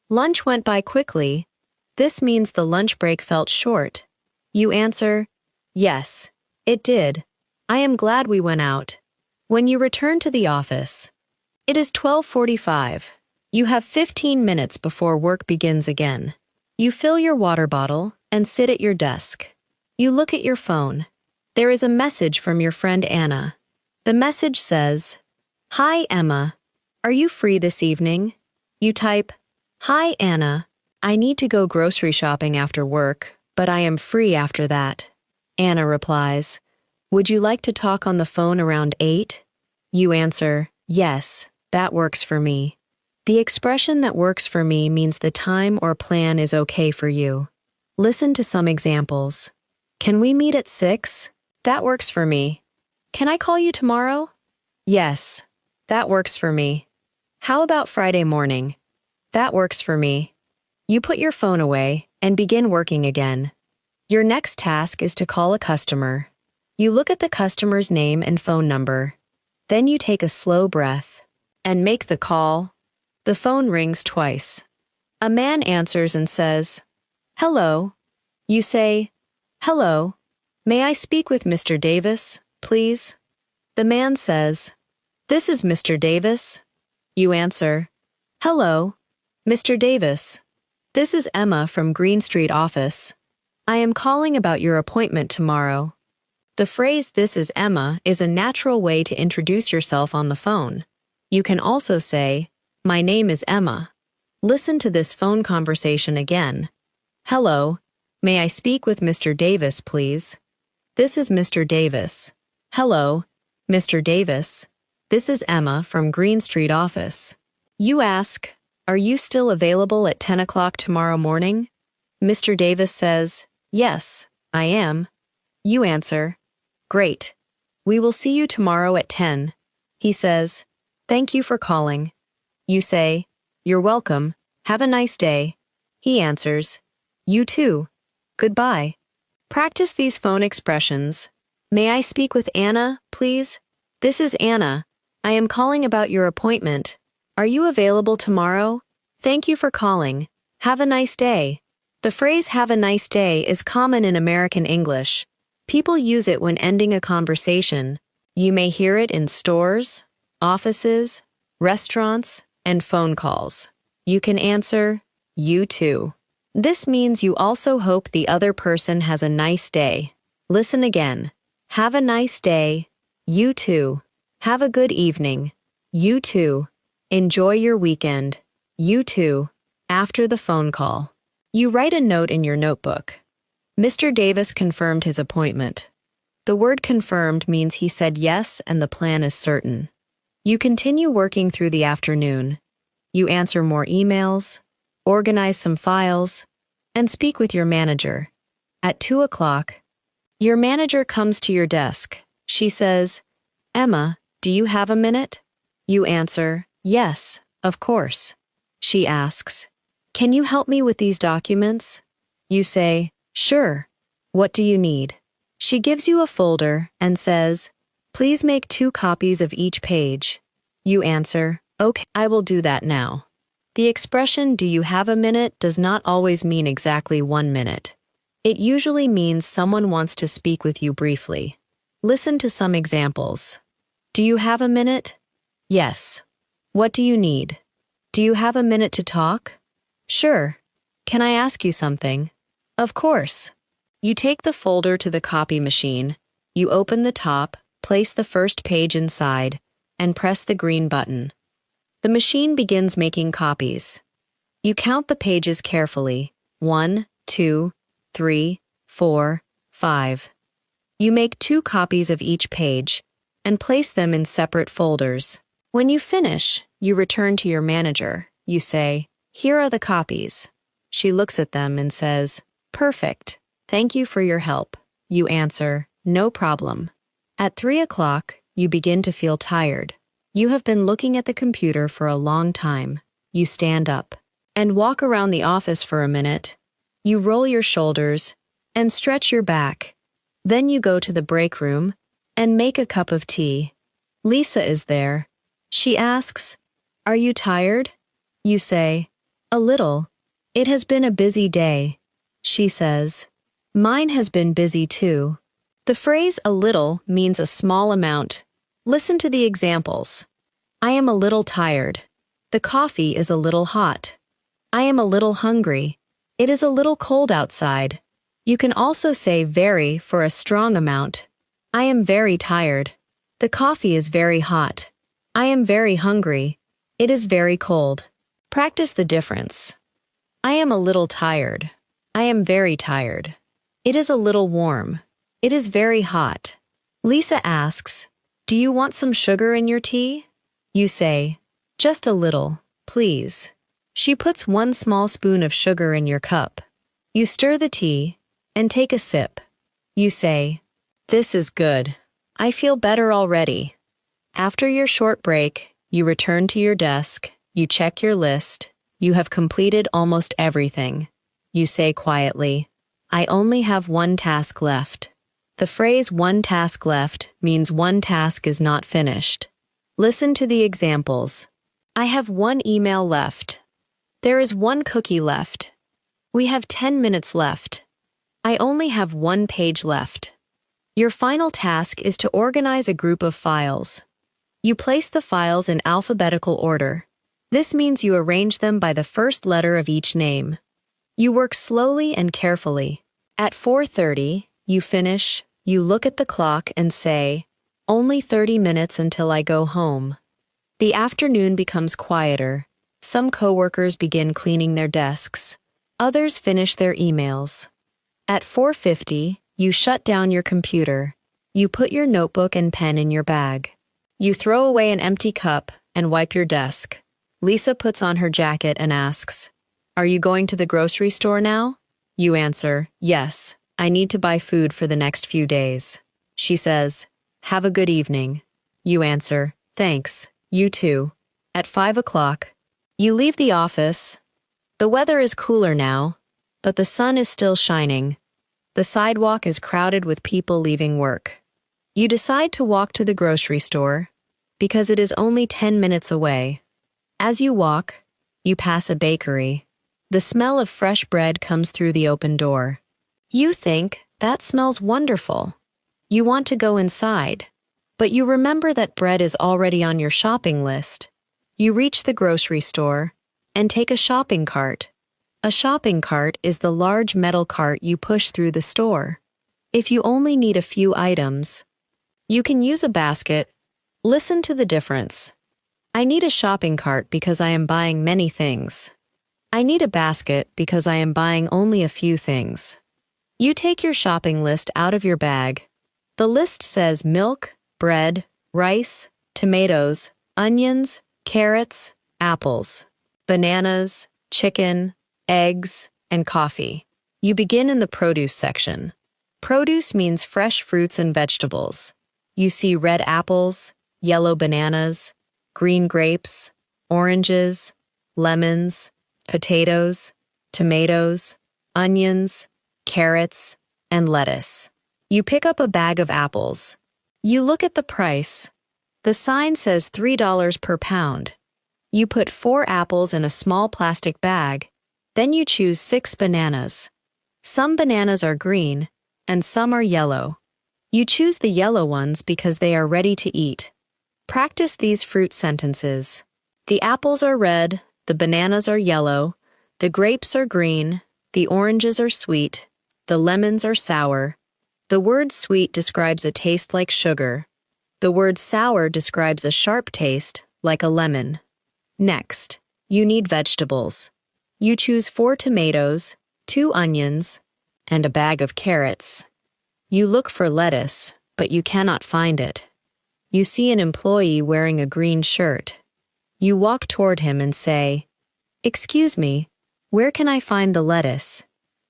"Lunch went by quickly." This means the lunch break felt short. You answer, "Yes, it did. I am glad we went out." When you return to the office, it is 12:45. You have 15 minutes before work begins again. You fill your water bottle and sit at your desk. You look at your phone. There is a message from your friend Anna. The message says, "Hi, Emma. Are you free this evening?" You type, "Hi, Anna. I need to go grocery shopping after work, but I am free after that." Anna replies, "Would you like to talk on the phone around 8?" You answer, "Yes, that works for me." The expression "that works for me" means the time or plan is okay for you. Listen to some examples. Can we meet at 6? That works for me. Can I call you tomorrow? Yes, that works for me. How about Friday morning? That works for me. You put your phone away and begin working again. Your next task is to call a customer. You look at the customer's name and phone number. Then you take a slow breath and make the call. The phone rings twice. A man answers and says, "Hello." You say, "Hello. May I speak with Mr. Davis, please?" The man says, "This is Mr. Davis." You answer, "Hello, Mr. Davis. This is Emma from Green Street office. I am calling about your appointment tomorrow." The phrase "this is Emma" is a natural way to introduce yourself on the phone. You can also say, "My name is Emma." Listen to this phone conversation again. "Hello, may I speak with Mr. Davis, please?" "This is Mr. Davis." "Hello, Mr. Davis. This is Emma from Green Street office." You ask, "Are you still available at 10 o'clock tomorrow morning?" Mr. Davis says, "Yes, I am." You answer, "Great. We will see you tomorrow at 10. He says, "Thank you for calling." You say, "You're welcome. Have a nice day." He answers, "You too. Goodbye." Practice these phone expressions. "May I speak with Anna, please?" "This is Anna. I am calling about your appointment. Are you available tomorrow? Thank you for calling. Have a nice day." The phrase "have a nice day" is common in American English. People use it when ending a conversation. You may hear it in stores, offices, restaurants, and phone calls. You can answer, "You too." This means you also hope the other person has a nice day. Listen again. Have a nice day. You too. Have a good evening. You too. Enjoy your weekend. You too. After the phone call, you write a note in your notebook. Mr. Davis confirmed his appointment. The word confirmed means he said yes and the plan is certain. You continue working through the afternoon. You answer more emails, organize some files, and speak with your manager. At 2 o'clock, your manager comes to your desk. She says, "Emma, do you have a minute?" You answer, "Yes, of course." She asks, "Can you help me with these documents?" You say, "Sure. What do you need?" She gives you a folder and says, "Please make 2 copies of each page." You answer, "Okay, I will do that now." The expression "do you have a minute" does not always mean exactly 1 minute. It usually means someone wants to speak with you briefly. Listen to some examples. Do you have a minute? Yes. What do you need? Do you have a minute to talk? Sure. Can I ask you something? Of course. You take the folder to the copy machine. You open the top, place the first page inside, and press the green button. The machine begins making copies. You count the pages carefully. 1, 2, 3, 4, 5. You make 2 copies of each page and place them in separate folders. When you finish, you return to your manager. You say, "Here are the copies." She looks at them and says, "Perfect. Thank you for your help." You answer, "No problem." At 3 o'clock, you begin to feel tired. You have been looking at the computer for a long time. You stand up and walk around the office for a minute. You roll your shoulders and stretch your back. Then you go to the break room and make a cup of tea. Lisa is there. She asks, "Are you tired?" You say, "A little. It has been a busy day." She says, "Mine has been busy too." The phrase "a little" means a small amount. Listen to the examples. I am a little tired. The coffee is a little hot. I am a little hungry. It is a little cold outside. You can also say very for a strong amount. I am very tired. The coffee is very hot. I am very hungry. It is very cold. Practice the difference. I am a little tired. I am very tired. It is a little warm. It is very hot. Lisa asks, "Do you want some sugar in your tea?" You say, "Just a little, please." She puts 1 small spoon of sugar in your cup. You stir the tea and take a sip. You say, "This is good. I feel better already." After your short break, you return to your desk, you check your list, you have completed almost everything. You say quietly, "I only have 1 task left." The phrase one task left means one task is not finished. Listen to the examples. I have one email left. There is one cookie left. We have 10 minutes left. I only have one page left. Your final task is to organize a group of files. You place the files in alphabetical order. This means you arrange them by the first letter of each name. You work slowly and carefully. At 4:30, you finish, you look at the clock and say, "Only 30 minutes until I go home." The afternoon becomes quieter. Some coworkers begin cleaning their desks. Others finish their emails. At 4:50, you shut down your computer. You put your notebook and pen in your bag. You throw away an empty cup and wipe your desk. Lisa puts on her jacket and asks, "Are you going to the grocery store now?" You answer, "Yes, I need to buy food for the next few days." She says, "Have a good evening." You answer, "Thanks, you too." At 5 o'clock, you leave the office. The weather is cooler now, but the sun is still shining. The sidewalk is crowded with people leaving work. You decide to walk to the grocery store because it is only 10 minutes away. As you walk, you pass a bakery. The smell of fresh bread comes through the open door. You think, "That smells wonderful." You want to go inside, but you remember that bread is already on your shopping list. You reach the grocery store and take a shopping cart. A shopping cart is the large metal cart you push through the store. If you only need a few items, you can use a basket. Listen to the difference. I need a shopping cart because I am buying many things. I need a basket because I am buying only a few things. You take your shopping list out of your bag. The list says milk, bread, rice, tomatoes, onions, carrots, apples, bananas, chicken, eggs, and coffee. You begin in the produce section. Produce means fresh fruits and vegetables. You see red apples, yellow bananas, green grapes, oranges, lemons, potatoes, tomatoes, onions, carrots, and lettuce. You pick up a bag of apples. You look at the price. The sign says $3 per pound. You put 4 apples in a small plastic bag. Then you choose 6 bananas. Some bananas are green, and some are yellow. You choose the yellow ones because they are ready to eat. Practice these fruit sentences. The apples are red, the bananas are yellow, the grapes are green, the oranges are sweet, the lemons are sour. The word sweet describes a taste like sugar. The word sour describes a sharp taste, like a lemon. Next, you need vegetables. You choose 4 tomatoes, 2 onions, and a bag of carrots. You look for lettuce, but you cannot find it. You see an employee wearing a green shirt. You walk toward him and say, "Excuse me, where can I find the lettuce?"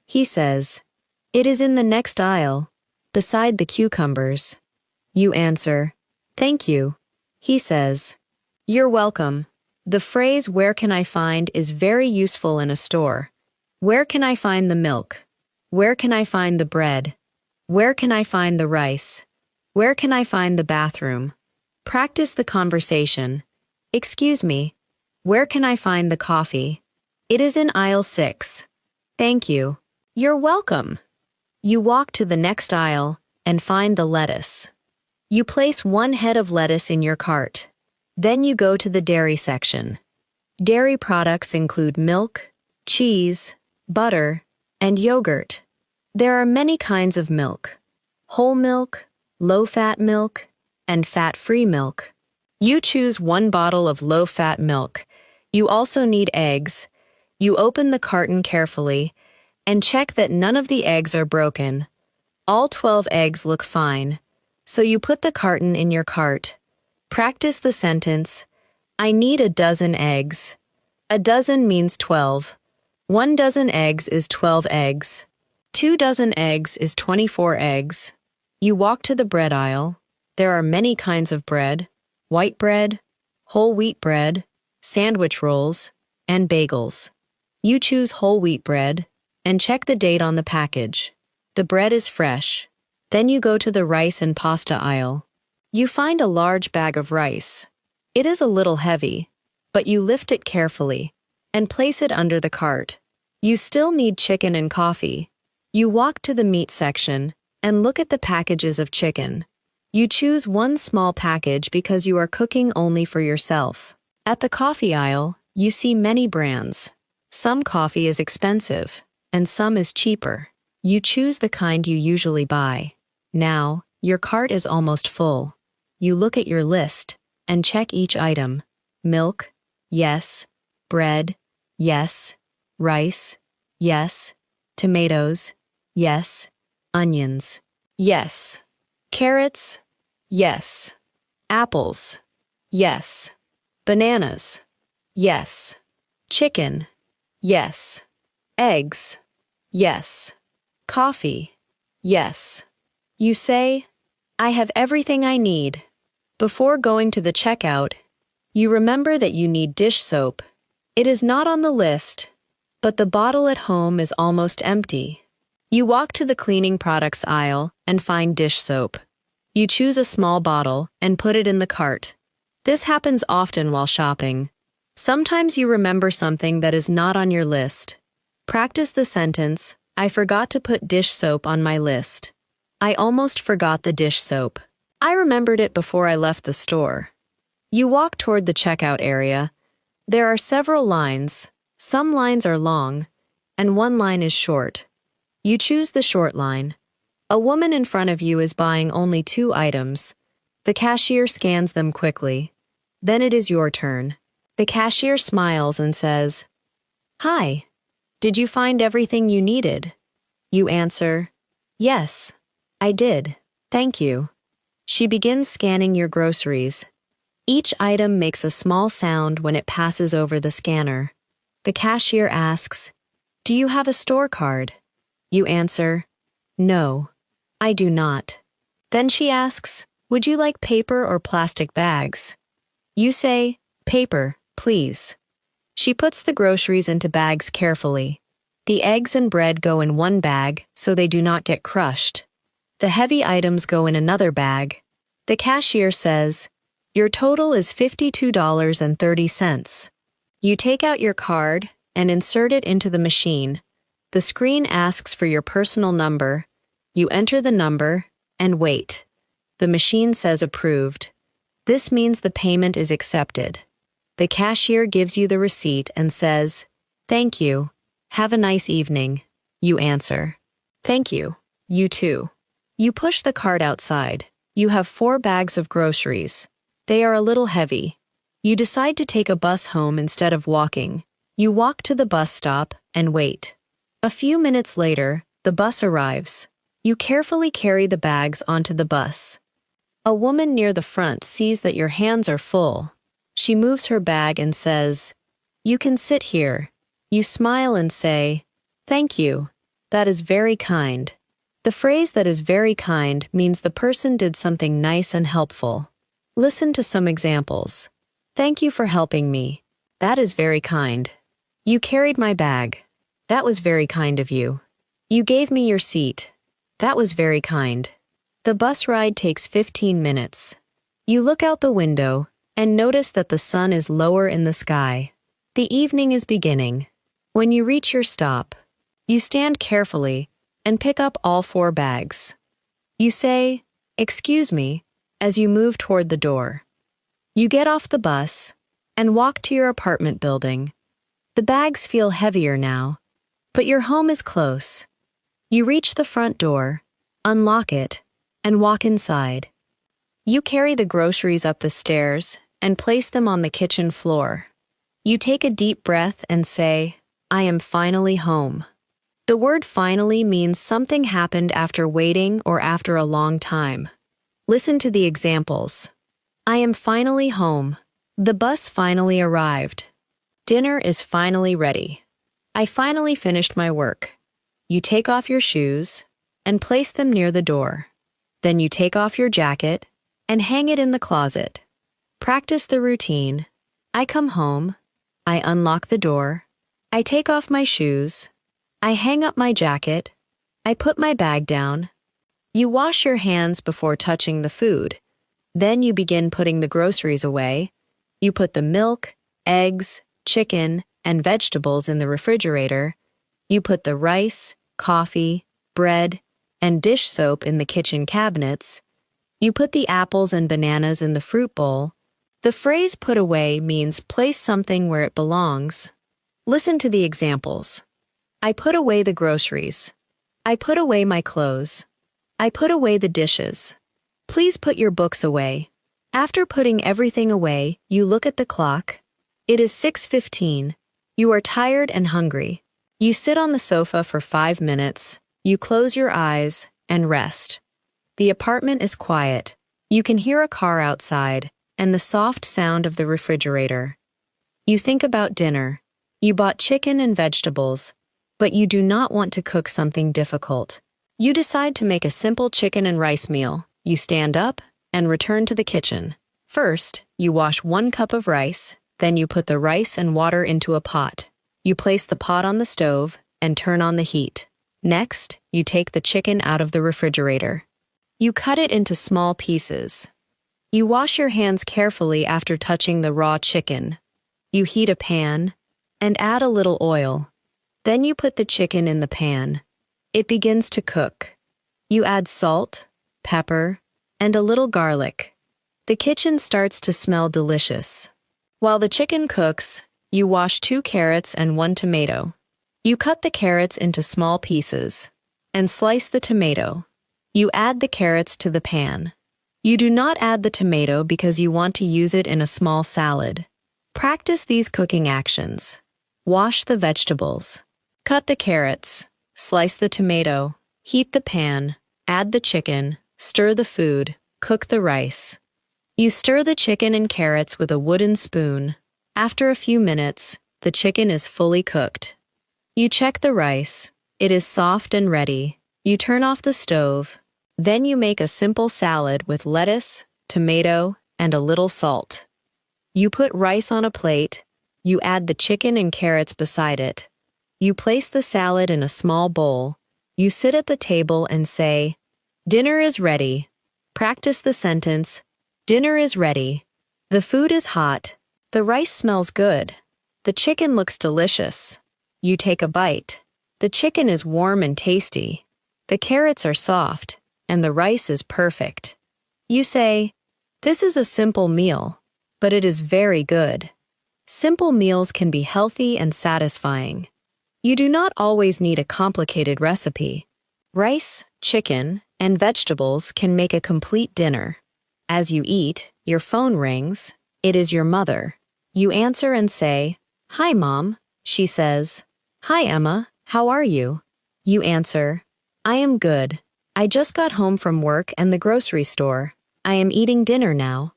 He says, "It is in the next aisle, beside the cucumbers." You answer, "Thank you." He says, "You're welcome." The phrase "where can I find" is very useful in a store. Where can I find the milk? Where can I find the bread? Where can I find the rice? Where can I find the bathroom? Practice the conversation. "Excuse me, where can I find the coffee?" "It is in aisle 6. "Thank you." "You're welcome." You walk to the next aisle and find the lettuce. You place 1 head of lettuce in your cart. Then you go to the dairy section. Dairy products include milk, cheese, butter, and yogurt. There are many kinds of milk: whole milk, low-fat milk, and fat-free milk. You choose 1 bottle of low-fat milk. You also need eggs. You open the carton carefully and check that none of the eggs are broken. All 12 eggs look fine, so you put the carton in your cart. Practice the sentence, "I need a dozen eggs." A dozen means 12. 1 dozen eggs is 12 eggs. 2 dozen eggs is 24 eggs. You walk to the bread aisle. There are many kinds of bread: white bread, whole wheat bread, sandwich rolls, and bagels. You choose whole wheat bread and check the date on the package. The bread is fresh. Then you go to the rice and pasta aisle. You find a large bag of rice. It is a little heavy, but you lift it carefully and place it under the cart. You still need chicken and coffee. You walk to the meat section and look at the packages of chicken. You choose one small package because you are cooking only for yourself. At the coffee aisle, you see many brands. Some coffee is expensive, and some is cheaper. You choose the kind you usually buy. Now, your cart is almost full. You look at your list and check each item. Milk, yes. Bread, yes. Rice, yes. Tomatoes, yes. Onions, yes. Carrots, yes. Apples, yes. Bananas, yes. Chicken, yes. Eggs, yes. Coffee, yes. You say, I have everything I need. Before going to the checkout, you remember that you need dish soap. It is not on the list, but the bottle at home is almost empty. You walk to the cleaning products aisle and find dish soap. You choose a small bottle and put it in the cart. This happens often while shopping. Sometimes you remember something that is not on your list. Practice the sentence, I forgot to put dish soap on my list. I almost forgot the dish soap. I remembered it before I left the store. You walk toward the checkout area. There are several lines. Some lines are long, and one line is short. You choose the short line. A woman in front of you is buying only 2 items. The cashier scans them quickly. Then it is your turn. The cashier smiles and says, Hi, did you find everything you needed? You answer, Yes, I did, thank you. She begins scanning your groceries. Each item makes a small sound when it passes over the scanner. The cashier asks, Do you have a store card? You answer, No, I do not. Then she asks, Would you like paper or plastic bags? You say, Paper, please. She puts the groceries into bags carefully. The eggs and bread go in one bag so they do not get crushed. The heavy items go in another bag. The cashier says, Your total is $52.30. You take out your card and insert it into the machine. The screen asks for your personal number. You enter the number and wait. The machine says approved. This means the payment is accepted. The cashier gives you the receipt and says, Thank you. Have a nice evening. You answer, Thank you. You too. You push the cart outside. You have 4 bags of groceries. They are a little heavy. You decide to take a bus home instead of walking. You walk to the bus stop and wait. A few minutes later, the bus arrives. You carefully carry the bags onto the bus. A woman near the front sees that your hands are full. She moves her bag and says, You can sit here. You smile and say, Thank you. That is very kind. The phrase that is very kind means the person did something nice and helpful. Listen to some examples. Thank you for helping me. That is very kind. You carried my bag. That was very kind of you. You gave me your seat. That was very kind. The bus ride takes 15 minutes. You look out the window and notice that the sun is lower in the sky. The evening is beginning. When you reach your stop, you stand carefully and pick up all 4 bags. You say, Excuse me, as you move toward the door. You get off the bus and walk to your apartment building. The bags feel heavier now, but your home is close. You reach the front door, unlock it, and walk inside. You carry the groceries up the stairs and place them on the kitchen floor. You take a deep breath and say, I am finally home. The word finally means something happened after waiting or after a long time. Listen to the examples. I am finally home. The bus finally arrived. Dinner is finally ready. I finally finished my work. You take off your shoes and place them near the door. Then you take off your jacket and hang it in the closet. Practice the routine. I come home. I unlock the door. I take off my shoes. I hang up my jacket. I put my bag down. You wash your hands before touching the food. Then you begin putting the groceries away. You put the milk, eggs, chicken, and vegetables in the refrigerator. You put the rice, coffee, bread, and dish soap in the kitchen cabinets. You put the apples and bananas in the fruit bowl. The phrase put away means place something where it belongs. Listen to the examples. I put away the groceries. I put away my clothes. I put away the dishes. Please put your books away. After putting everything away, you look at the clock. It is 6:15. You are tired and hungry. You sit on the sofa for 5 minutes. You close your eyes and rest. The apartment is quiet. You can hear a car outside and the soft sound of the refrigerator. You think about dinner. You bought chicken and vegetables, but you do not want to cook something difficult. You decide to make a simple chicken and rice meal. You stand up and return to the kitchen. First, you wash 1 cup of rice, then you put the rice and water into a pot. You place the pot on the stove and turn on the heat. Next, you take the chicken out of the refrigerator. You cut it into small pieces. You wash your hands carefully after touching the raw chicken. You heat a pan and add a little oil. Then you put the chicken in the pan. It begins to cook. You add salt, pepper, and a little garlic. The kitchen starts to smell delicious. While the chicken cooks, you wash 2 carrots and 1 tomato. You cut the carrots into small pieces and slice the tomato. You add the carrots to the pan. You do not add the tomato because you want to use it in a small salad. Practice these cooking actions. Wash the vegetables. Cut the carrots. Slice the tomato. Heat the pan. Add the chicken. Stir the food. Cook the rice. You stir the chicken and carrots with a wooden spoon. After a few minutes, the chicken is fully cooked. You check the rice. It is soft and ready. You turn off the stove. Then you make a simple salad with lettuce, tomato, and a little salt. You put rice on a plate. You add the chicken and carrots beside it. You place the salad in a small bowl. You sit at the table and say, "Dinner is ready." Practice the sentence, "Dinner is ready." The food is hot. The rice smells good. The chicken looks delicious. You take a bite. The chicken is warm and tasty. The carrots are soft, and the rice is perfect. You say, "This is a simple meal, but it is very good." Simple meals can be healthy and satisfying. You do not always need a complicated recipe. Rice, chicken, and vegetables can make a complete dinner. As you eat, your phone rings. It is your mother. You answer and say, "Hi, Mom." She says, "Hi, Emma. How are you?" You answer, "I am good. I just got home from work and the grocery store. I am eating dinner now."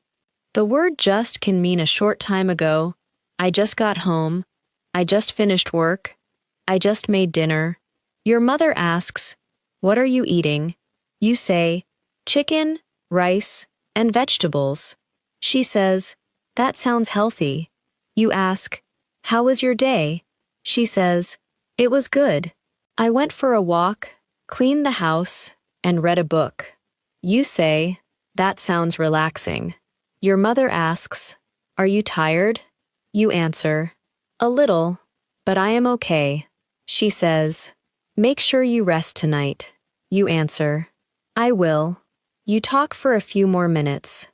The word just can mean a short time ago. I just got home. I just finished work. I just made dinner. Your mother asks, "What are you eating?" You say, "Chicken, rice, and vegetables." She says, "That sounds healthy." You ask, "How was your day?" She says, "It was good. I went for a walk, cleaned the house, and read a book." You say, "That sounds relaxing." Your mother asks, "Are you tired?" You answer, "A little, but I am okay." She says, "Make sure you rest tonight." You answer, "I will." You talk for a few more minutes.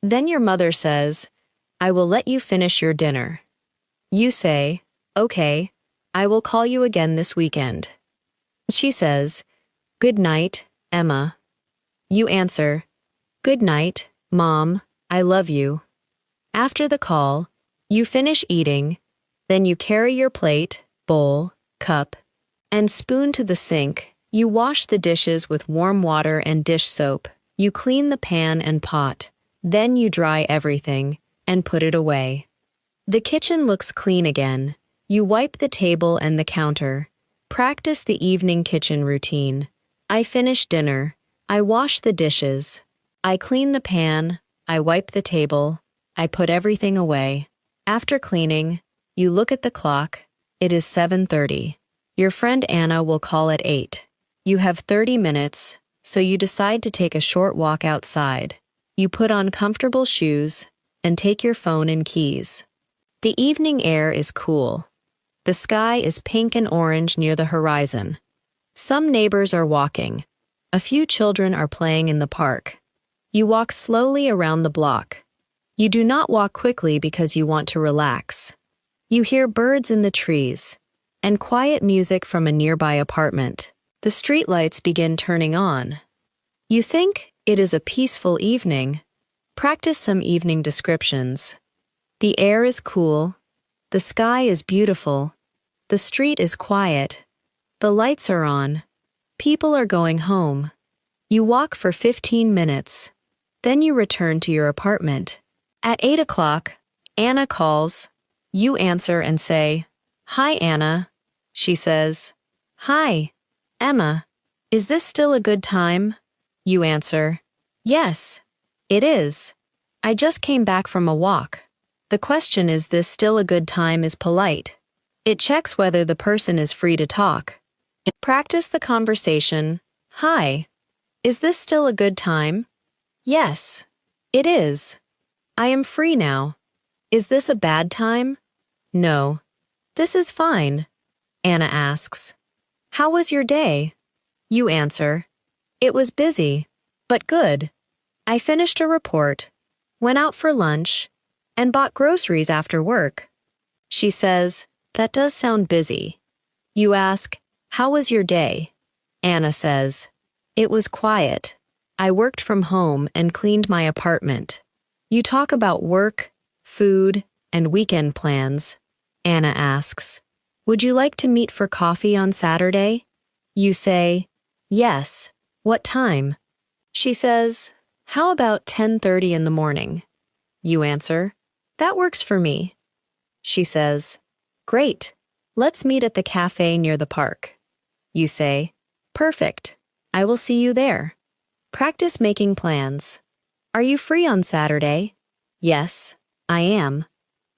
Then your mother says, "I will let you finish your dinner." You say, "Okay, I will call you again this weekend." She says, "Good night, Emma." You answer, "Good night, Mom, I love you." After the call, you finish eating, then you carry your plate, bowl, cup, and spoon to the sink. You wash the dishes with warm water and dish soap. You clean the pan and pot. Then you dry everything and put it away. The kitchen looks clean again. You wipe the table and the counter. Practice the evening kitchen routine. I finish dinner. I wash the dishes. I clean the pan. I wipe the table. I put everything away. After cleaning, you look at the clock. It is 7:30. Your friend Anna will call at 8. You have 30 minutes. so you decide to take a short walk outside. You put on comfortable shoes and take your phone and keys. The evening air is cool. The sky is pink and orange near the horizon. Some neighbors are walking. A few children are playing in the park. You walk slowly around the block. You do not walk quickly because you want to relax. You hear birds in the trees and quiet music from a nearby apartment. The streetlights begin turning on. You think it is a peaceful evening. Practice some evening descriptions. The air is cool. The sky is beautiful. The street is quiet. The lights are on. People are going home. You walk for 15 minutes. Then you return to your apartment. At 8 o'clock, Anna calls. You answer and say, "Hi, Anna." She says, "Hi, Emma. Is this still a good time?" You answer, "Yes, it is. I just came back from a walk." The question "is this still a good time" is polite. It checks whether the person is free to talk. Practice the conversation. "Hi, is this still a good time?" "Yes, it is. I am free now." "Is this a bad time?" "No, this is fine." Anna asks, "How was your day?" You answer, "It was busy, but good. I finished a report, went out for lunch, and bought groceries after work." She says, "That does sound busy." You ask, "How was your day?" Anna says, "It was quiet. I worked from home and cleaned my apartment." You talk about work, food, and weekend plans. Anna asks, "Would you like to meet for coffee on Saturday?" You say, "Yes. What time?" She says, "How about 10:30 in the morning?" You answer, "That works for me." She says, "Great. Let's meet at the cafe near the park." You say, "Perfect. I will see you there." Practice making plans. Are you free on Saturday? Yes, I am.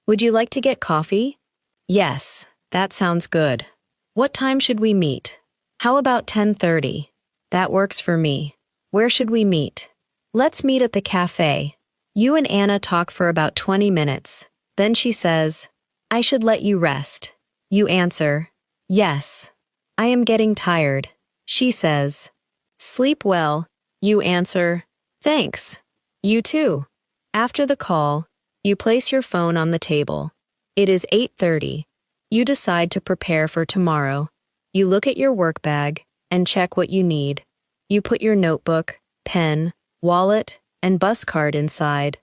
Would you like to get coffee? Yes, that sounds good. What time should we meet? How about 10:30? That works for me. Where should we meet? Let's meet at the cafe. You and Anna talk for about 20 minutes. Then she says, "I should let you rest." You answer, "Yes. I am getting tired." She says, "Sleep well." You answer, "Thanks. You too." After the call, you place your phone on the table. It is 8:30. You decide to prepare for tomorrow. You look at your work bag and check what you need. You put your notebook, pen, wallet, and bus card inside.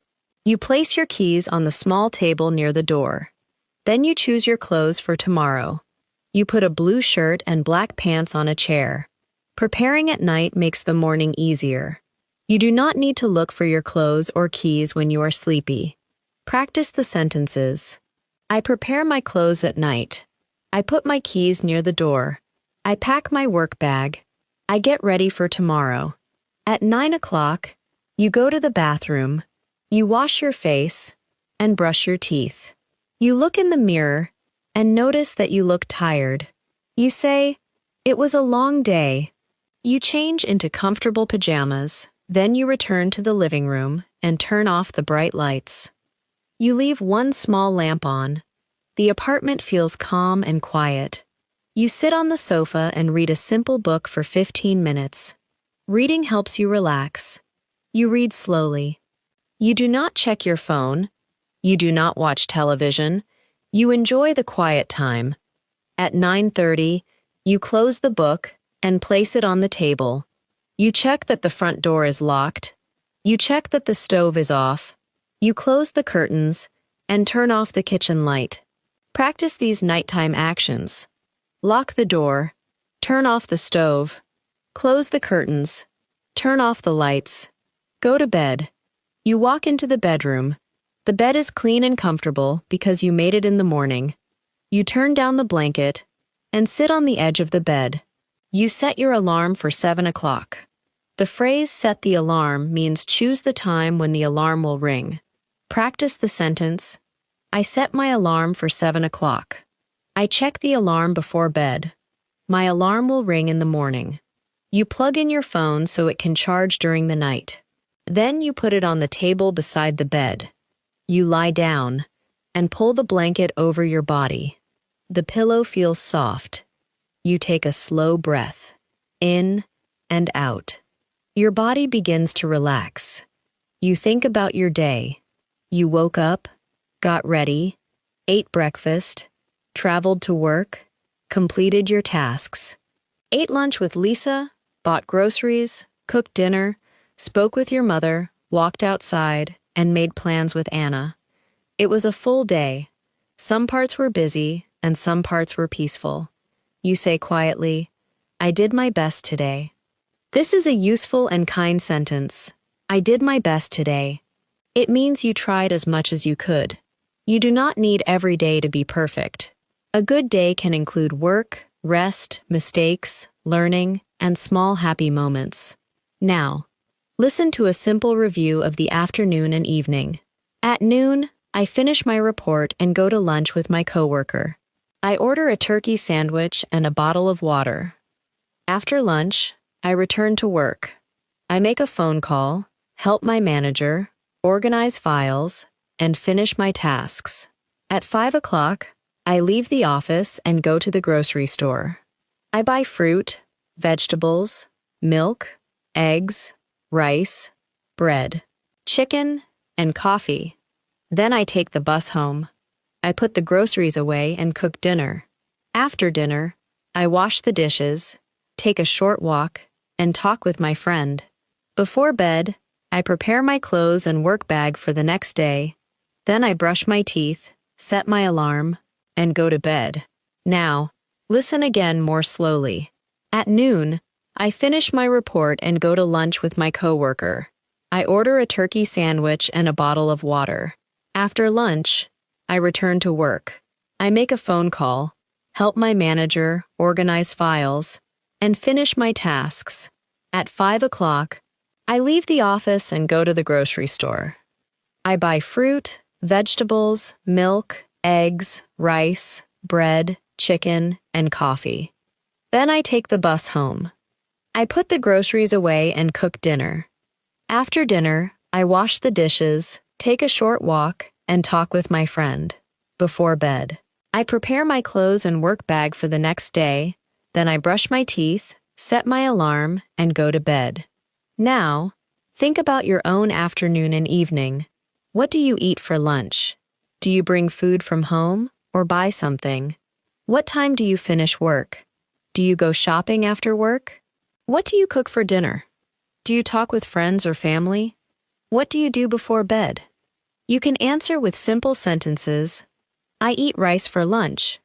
You place your keys on the small table near the door. Then you choose your clothes for tomorrow. You put a blue shirt and black pants on a chair. Preparing at night makes the morning easier. You do not need to look for your clothes or keys when you are sleepy. Practice the sentences. I prepare my clothes at night. I put my keys near the door. I pack my work bag. I get ready for tomorrow. At 9 o'clock, you go to the bathroom. You wash your face and brush your teeth. You look in the mirror and notice that you look tired. You say, "It was a long day." You change into comfortable pajamas. Then you return to the living room and turn off the bright lights. You leave one small lamp on. The apartment feels calm and quiet. You sit on the sofa and read a simple book for 15 minutes. Reading helps you relax. You read slowly. You do not check your phone. You do not watch television. You enjoy the quiet time. At 9:30, you close the book and place it on the table. You check that the front door is locked. You check that the stove is off. You close the curtains and turn off the kitchen light. Practice these nighttime actions. Lock the door. Turn off the stove. Close the curtains. Turn off the lights. Go to bed. You walk into the bedroom. The bed is clean and comfortable because you made it in the morning. You turn down the blanket and sit on the edge of the bed. You set your alarm for 7 o'clock. The phrase "set the alarm" means choose the time when the alarm will ring. Practice the sentence, I set my alarm for 7 o'clock. I check the alarm before bed. My alarm will ring in the morning. You plug in your phone so it can charge during the night. Then you put it on the table beside the bed. You lie down and pull the blanket over your body. The pillow feels soft. You take a slow breath, in and out. Your body begins to relax. You think about your day. You woke up, got ready, ate breakfast, traveled to work, completed your tasks, ate lunch with Lisa, bought groceries, cooked dinner, spoke with your mother, walked outside, and made plans with Anna. It was a full day. Some parts were busy, and some parts were peaceful. You say quietly, "I did my best today." This is a useful and kind sentence. I did my best today. It means you tried as much as you could. You do not need every day to be perfect. A good day can include work, rest, mistakes, learning, and small happy moments. Now, listen to a simple review of the afternoon and evening. At noon, I finish my report and go to lunch with my coworker. I order a turkey sandwich and a bottle of water. After lunch, I return to work. I make a phone call, help my manager, organize files, and finish my tasks. At 5 o'clock, I leave the office and go to the grocery store. I buy fruit, vegetables, milk, eggs, rice, bread, chicken, and coffee. Then I take the bus home. I put the groceries away and cook dinner. After dinner, I wash the dishes, take a short walk, and talk with my friend. Before bed, I prepare my clothes and work bag for the next day. Then I brush my teeth, set my alarm, and go to bed. Now, listen again more slowly. At noon, I finish my report and go to lunch with my coworker. I order a turkey sandwich and a bottle of water. After lunch, I return to work. I make a phone call, help my manager, organize files, and finish my tasks. At 5 o'clock, I leave the office and go to the grocery store. I buy fruit, vegetables, milk, eggs, rice, bread, chicken, and coffee. Then I take the bus home. I put the groceries away and cook dinner. After dinner, I wash the dishes, take a short walk, and talk with my friend. Before bed, I prepare my clothes and work bag for the next day. Then I brush my teeth, set my alarm, and go to bed. Now, think about your own afternoon and evening. What do you eat for lunch? Do you bring food from home or buy something? What time do you finish work? Do you go shopping after work? What do you cook for dinner? Do you talk with friends or family? What do you do before bed? You can answer with simple sentences. I eat rice for lunch.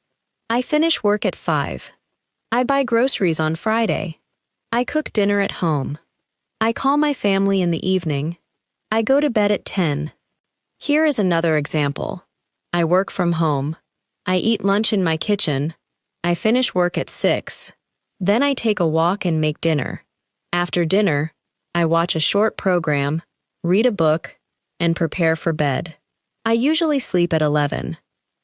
I finish work at 5. I buy groceries on Friday. I cook dinner at home. I call my family in the evening. I go to bed at 10. Here is another example. I work from home. I eat lunch in my kitchen. I finish work at 6. Then I take a walk and make dinner. After dinner, I watch a short program, read a book, and prepare for bed. I usually sleep at 11.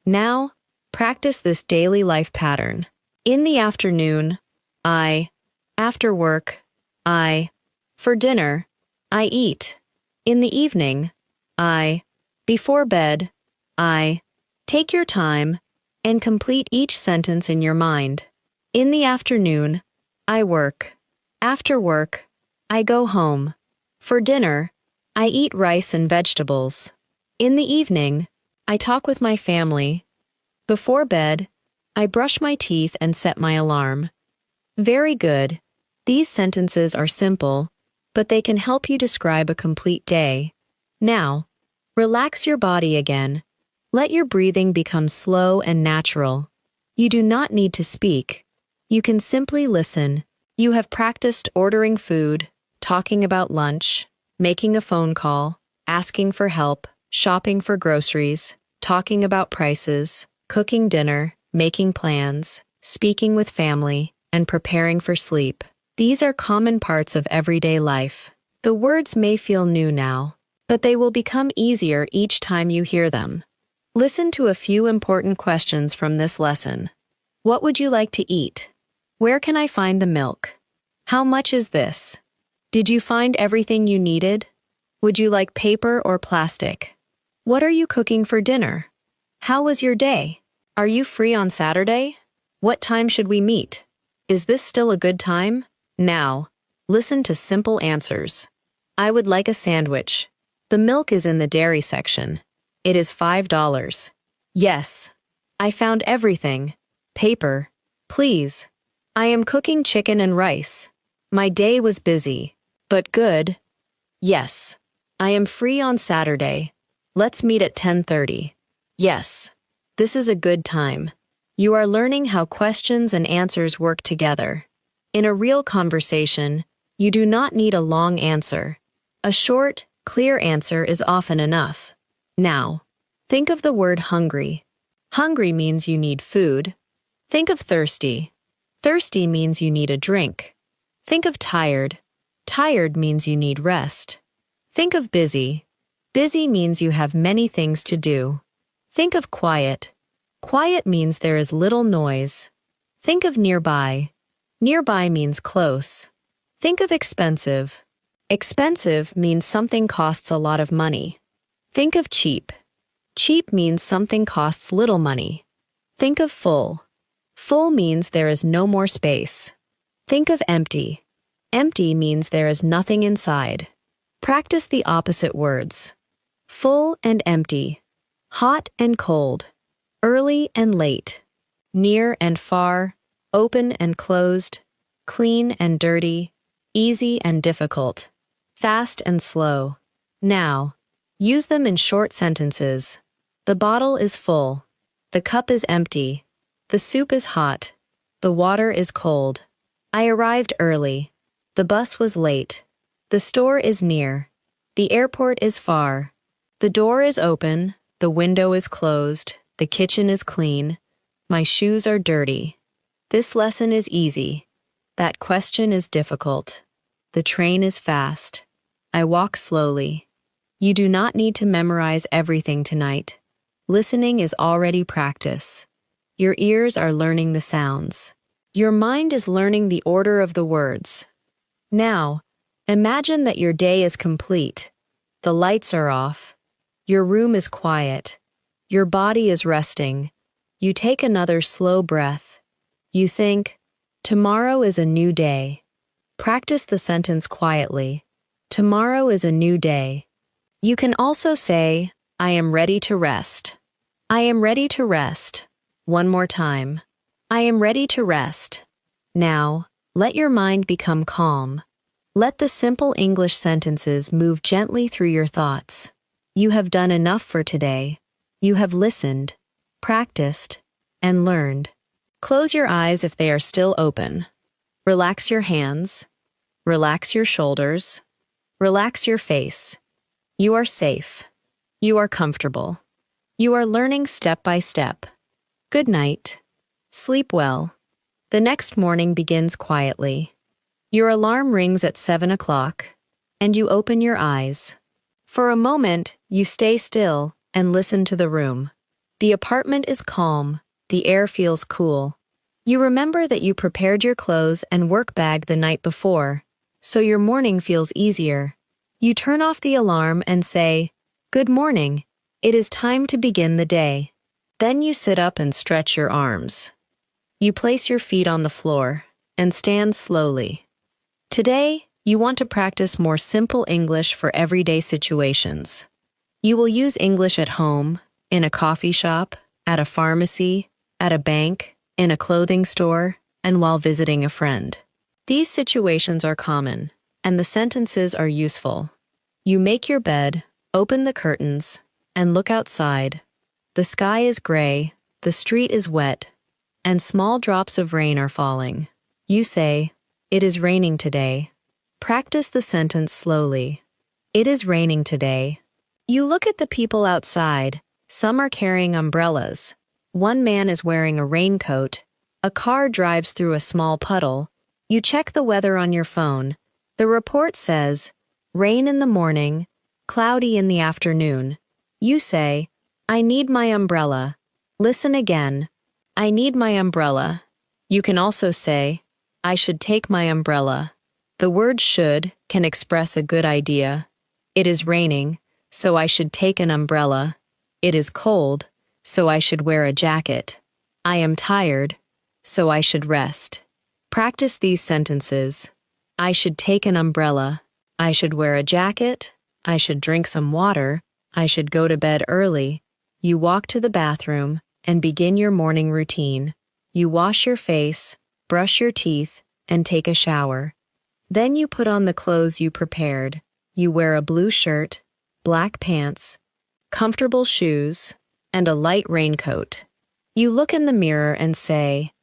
Now, practice this daily life pattern. In the afternoon, I. After work, I. For dinner, I eat. In the evening, I. Before bed, I. Take your time and complete each sentence in your mind. In the afternoon, I work. After work, I go home. For dinner, I eat rice and vegetables. In the evening, I talk with my family. Before bed, I brush my teeth and set my alarm. Very good. These sentences are simple, but they can help you describe a complete day. Now, relax your body again. Let your breathing become slow and natural. You do not need to speak. You can simply listen. You have practiced ordering food, talking about lunch, making a phone call, asking for help, shopping for groceries, talking about prices, cooking dinner, making plans, speaking with family, and preparing for sleep. These are common parts of everyday life. The words may feel new now, but they will become easier each time you hear them. Listen to a few important questions from this lesson. What would you like to eat? Where can I find the milk? How much is this? Did you find everything you needed? Would you like paper or plastic? What are you cooking for dinner? How was your day? Are you free on Saturday? What time should we meet? Is this still a good time? Now, listen to simple answers. I would like a sandwich. The milk is in the dairy section. It is $5. Yes. I found everything. Paper. Please. I am cooking chicken and rice. My day was busy, but good. Yes. I am free on Saturday. Let's meet at 10:30. Yes. This is a good time. You are learning how questions and answers work together. In a real conversation, you do not need a long answer. A short, clear answer is often enough. Now, think of the word hungry. Hungry means you need food. Think of thirsty. Thirsty means you need a drink. Think of tired. Tired means you need rest. Think of busy. Busy means you have many things to do. Think of quiet. Quiet means there is little noise. Think of nearby. Nearby means close. Think of expensive. Expensive means something costs a lot of money. Think of cheap. Cheap means something costs little money. Think of full. Full means there is no more space. Think of empty. Empty means there is nothing inside. Practice the opposite words. Full and empty. Hot and cold. Early and late. Near and far. Open and closed. Clean and dirty. Easy and difficult. Fast and slow. Now, use them in short sentences. The bottle is full. The cup is empty. The soup is hot. The water is cold. I arrived early. The bus was late. The store is near. The airport is far. The door is open. The window is closed. The kitchen is clean. My shoes are dirty. This lesson is easy. That question is difficult. The train is fast. I walk slowly. You do not need to memorize everything tonight. Listening is already practice. Your ears are learning the sounds. Your mind is learning the order of the words. Now, imagine that your day is complete. The lights are off. Your room is quiet. Your body is resting. You take another slow breath. You think, tomorrow is a new day. Practice the sentence quietly. Tomorrow is a new day. You can also say, I am ready to rest. I am ready to rest. One more time. I am ready to rest. Now, let your mind become calm. Let the simple English sentences move gently through your thoughts. You have done enough for today. You have listened, practiced, and learned. Close your eyes if they are still open. Relax your hands. Relax your shoulders. Relax your face. You are safe. You are comfortable. You are learning step by step. Good night. Sleep well. The next morning begins quietly. Your alarm rings at 7 o'clock, and you open your eyes. For a moment, you stay still and listen to the room. The apartment is calm. The air feels cool. You remember that you prepared your clothes and work bag the night before, so your morning feels easier. You turn off the alarm and say, Good morning. It is time to begin the day. Then you sit up and stretch your arms. You place your feet on the floor and stand slowly. Today, you want to practice more simple English for everyday situations. You will use English at home, in a coffee shop, at a pharmacy, at a bank, in a clothing store, and while visiting a friend. These situations are common, and the sentences are useful. You make your bed, open the curtains, and look outside. The sky is gray, the street is wet, and small drops of rain are falling. You say, It is raining today. Practice the sentence slowly. It is raining today. You look at the people outside. Some are carrying umbrellas. One man is wearing a raincoat. A car drives through a small puddle. You check the weather on your phone. The report says, rain in the morning, cloudy in the afternoon. You say, I need my umbrella. Listen again. I need my umbrella. You can also say, I should take my umbrella. The word should can express a good idea. It is raining, so I should take an umbrella. It is cold, so I should wear a jacket. I am tired, so I should rest. Practice these sentences. I should take an umbrella. I should wear a jacket. I should drink some water. I should go to bed early. You walk to the bathroom and begin your morning routine. You wash your face, brush your teeth, and take a shower. Then you put on the clothes you prepared. You wear a blue shirt, black pants, comfortable shoes, and a light raincoat. You look in the mirror and say,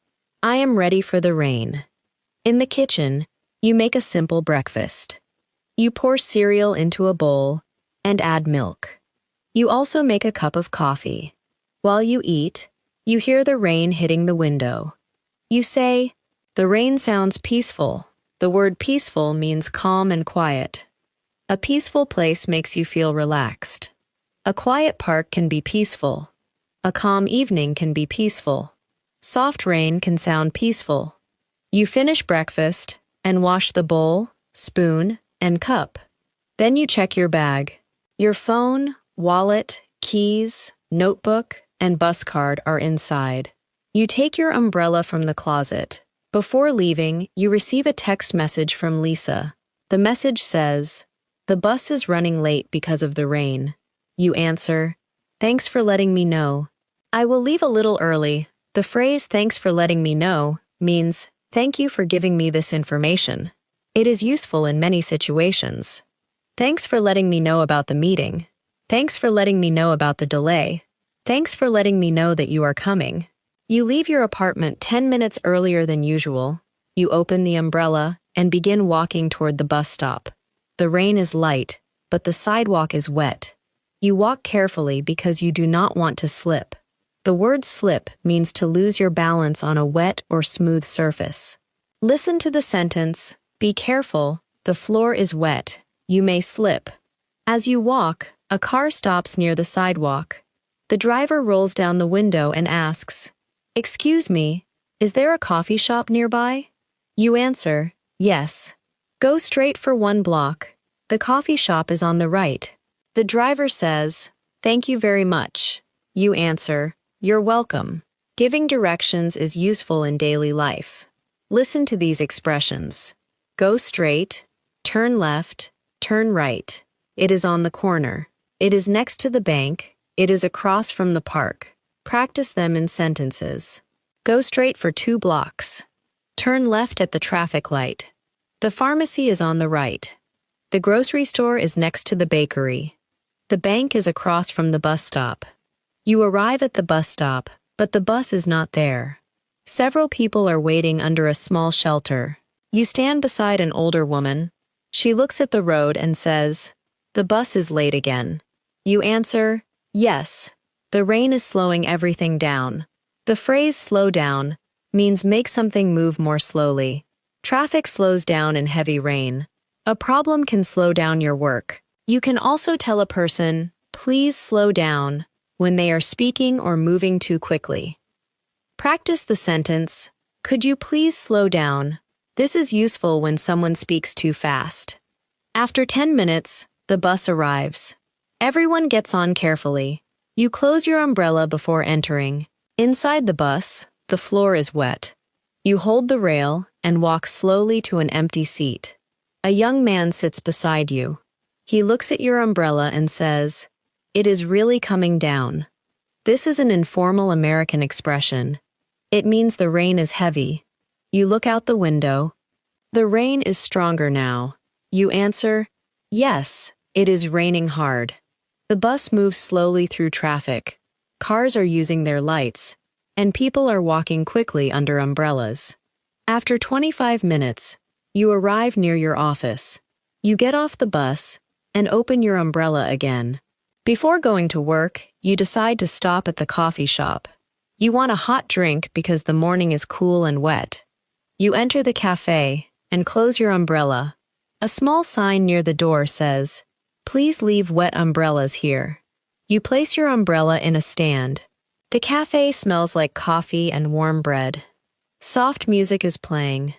I am ready for the rain. In the kitchen, you make a simple breakfast. You pour cereal into a bowl and add milk. You also make a cup of coffee. While you eat, you hear the rain hitting the window. You say, the rain sounds peaceful. The word peaceful means calm and quiet. A peaceful place makes you feel relaxed. A quiet park can be peaceful. A calm evening can be peaceful. Soft rain can sound peaceful. You finish breakfast and wash the bowl, spoon, and cup. Then you check your bag. Your phone, wallet, keys, notebook, and bus card are inside. You take your umbrella from the closet. Before leaving, you receive a text message from Lisa. The message says, the bus is running late because of the rain. You answer, thanks for letting me know. I will leave a little early. The phrase thanks for letting me know means thank you for giving me this information. It is useful in many situations. Thanks for letting me know about the meeting. Thanks for letting me know about the delay. Thanks for letting me know that you are coming. You leave your apartment 10 minutes earlier than usual. You open the umbrella and begin walking toward the bus stop. The rain is light, but the sidewalk is wet. You walk carefully because you do not want to slip. The word slip means to lose your balance on a wet or smooth surface. Listen to the sentence, be careful, the floor is wet, you may slip. As you walk, a car stops near the sidewalk. The driver rolls down the window and asks, excuse me, is there a coffee shop nearby? You answer, yes. Go straight for 1 block. The coffee shop is on the right. The driver says, thank you very much. You answer, you're welcome. Giving directions is useful in daily life. Listen to these expressions. Go straight, turn left, turn right. It is on the corner. It is next to the bank. It is across from the park. Practice them in sentences. Go straight for 2 blocks. Turn left at the traffic light. The pharmacy is on the right. The grocery store is next to the bakery. The bank is across from the bus stop. You arrive at the bus stop, but the bus is not there. Several people are waiting under a small shelter. You stand beside an older woman. She looks at the road and says, the bus is late again. You answer, yes. The rain is slowing everything down. The phrase slow down means make something move more slowly. Traffic slows down in heavy rain. A problem can slow down your work. You can also tell a person, please slow down, when they are speaking or moving too quickly. Practice the sentence, could you please slow down? This is useful when someone speaks too fast. After 10 minutes, the bus arrives. Everyone gets on carefully. You close your umbrella before entering. Inside the bus, the floor is wet. You hold the rail and walk slowly to an empty seat. A young man sits beside you. He looks at your umbrella and says, it is really coming down. This is an informal American expression. It means the rain is heavy. You look out the window. The rain is stronger now. You answer, yes, it is raining hard. The bus moves slowly through traffic. Cars are using their lights, and people are walking quickly under umbrellas. After 25 minutes, you arrive near your office. You get off the bus and open your umbrella again. Before going to work, you decide to stop at the coffee shop. You want a hot drink because the morning is cool and wet. You enter the cafe and close your umbrella. A small sign near the door says, please leave wet umbrellas here. You place your umbrella in a stand. The cafe smells like coffee and warm bread. Soft music is playing.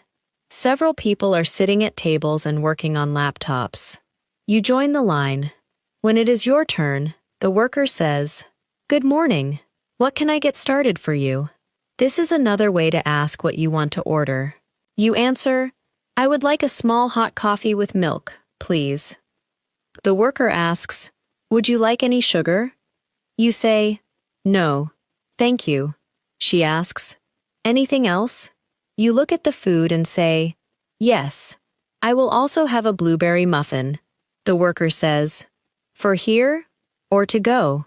Several people are sitting at tables and working on laptops. You join the line. When it is your turn, the worker says, "Good morning. What can I get started for you?" This is another way to ask what you want to order. You answer, "I would like a small hot coffee with milk, please." The worker asks, "Would you like any sugar?" You say, "No, thank you." She asks, "Anything else?" You look at the food and say, "Yes, I will also have a blueberry muffin." The worker says, "For here or to go?"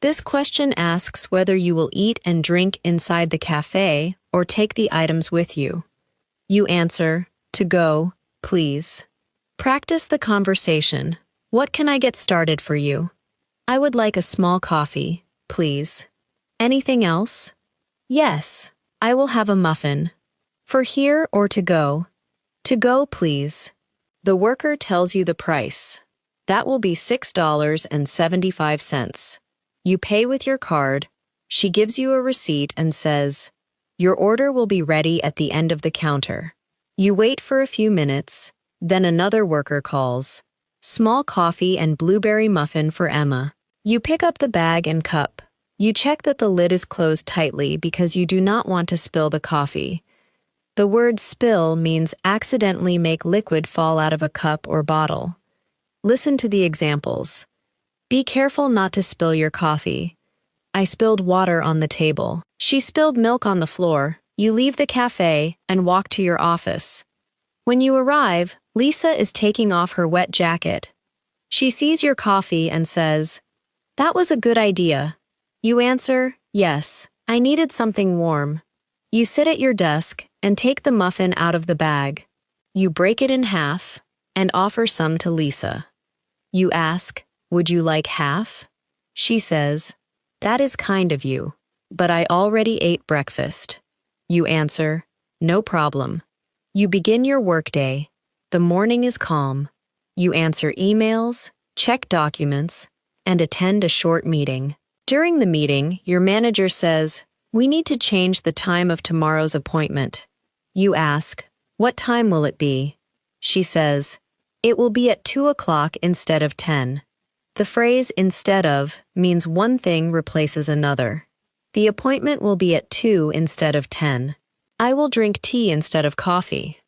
This question asks whether you will eat and drink inside the cafe or take the items with you. You answer, "To go, please." Practice the conversation. What can I get started for you? I would like a small coffee, please. Anything else? Yes, I will have a muffin. For here or to go? To go, please. The worker tells you the price. That will be $6.75. You pay with your card. She gives you a receipt and says, "Your order will be ready at the end of the counter." You wait for a few minutes, then another worker calls, "Small coffee and blueberry muffin for Emma." You pick up the bag and cup. You check that the lid is closed tightly because you do not want to spill the coffee. The word spill means accidentally make liquid fall out of a cup or bottle. Listen to the examples. Be careful not to spill your coffee. I spilled water on the table. She spilled milk on the floor. You leave the cafe and walk to your office. When you arrive, Lisa is taking off her wet jacket. She sees your coffee and says, "That was a good idea." You answer, "Yes, I needed something warm." You sit at your desk and take the muffin out of the bag. You break it in half and offer some to Lisa. You ask, "Would you like half?" She says, "That is kind of you, but I already ate breakfast." You answer, "No problem." You begin your workday. The morning is calm. You answer emails, check documents, and attend a short meeting. During the meeting, your manager says, "We need to change the time of tomorrow's appointment." You ask, "What time will it be?" She says, "It will be at 2 o'clock instead of 10. The phrase "instead of" means one thing replaces another. The appointment will be at 2 instead of 10. I will drink tea instead of coffee.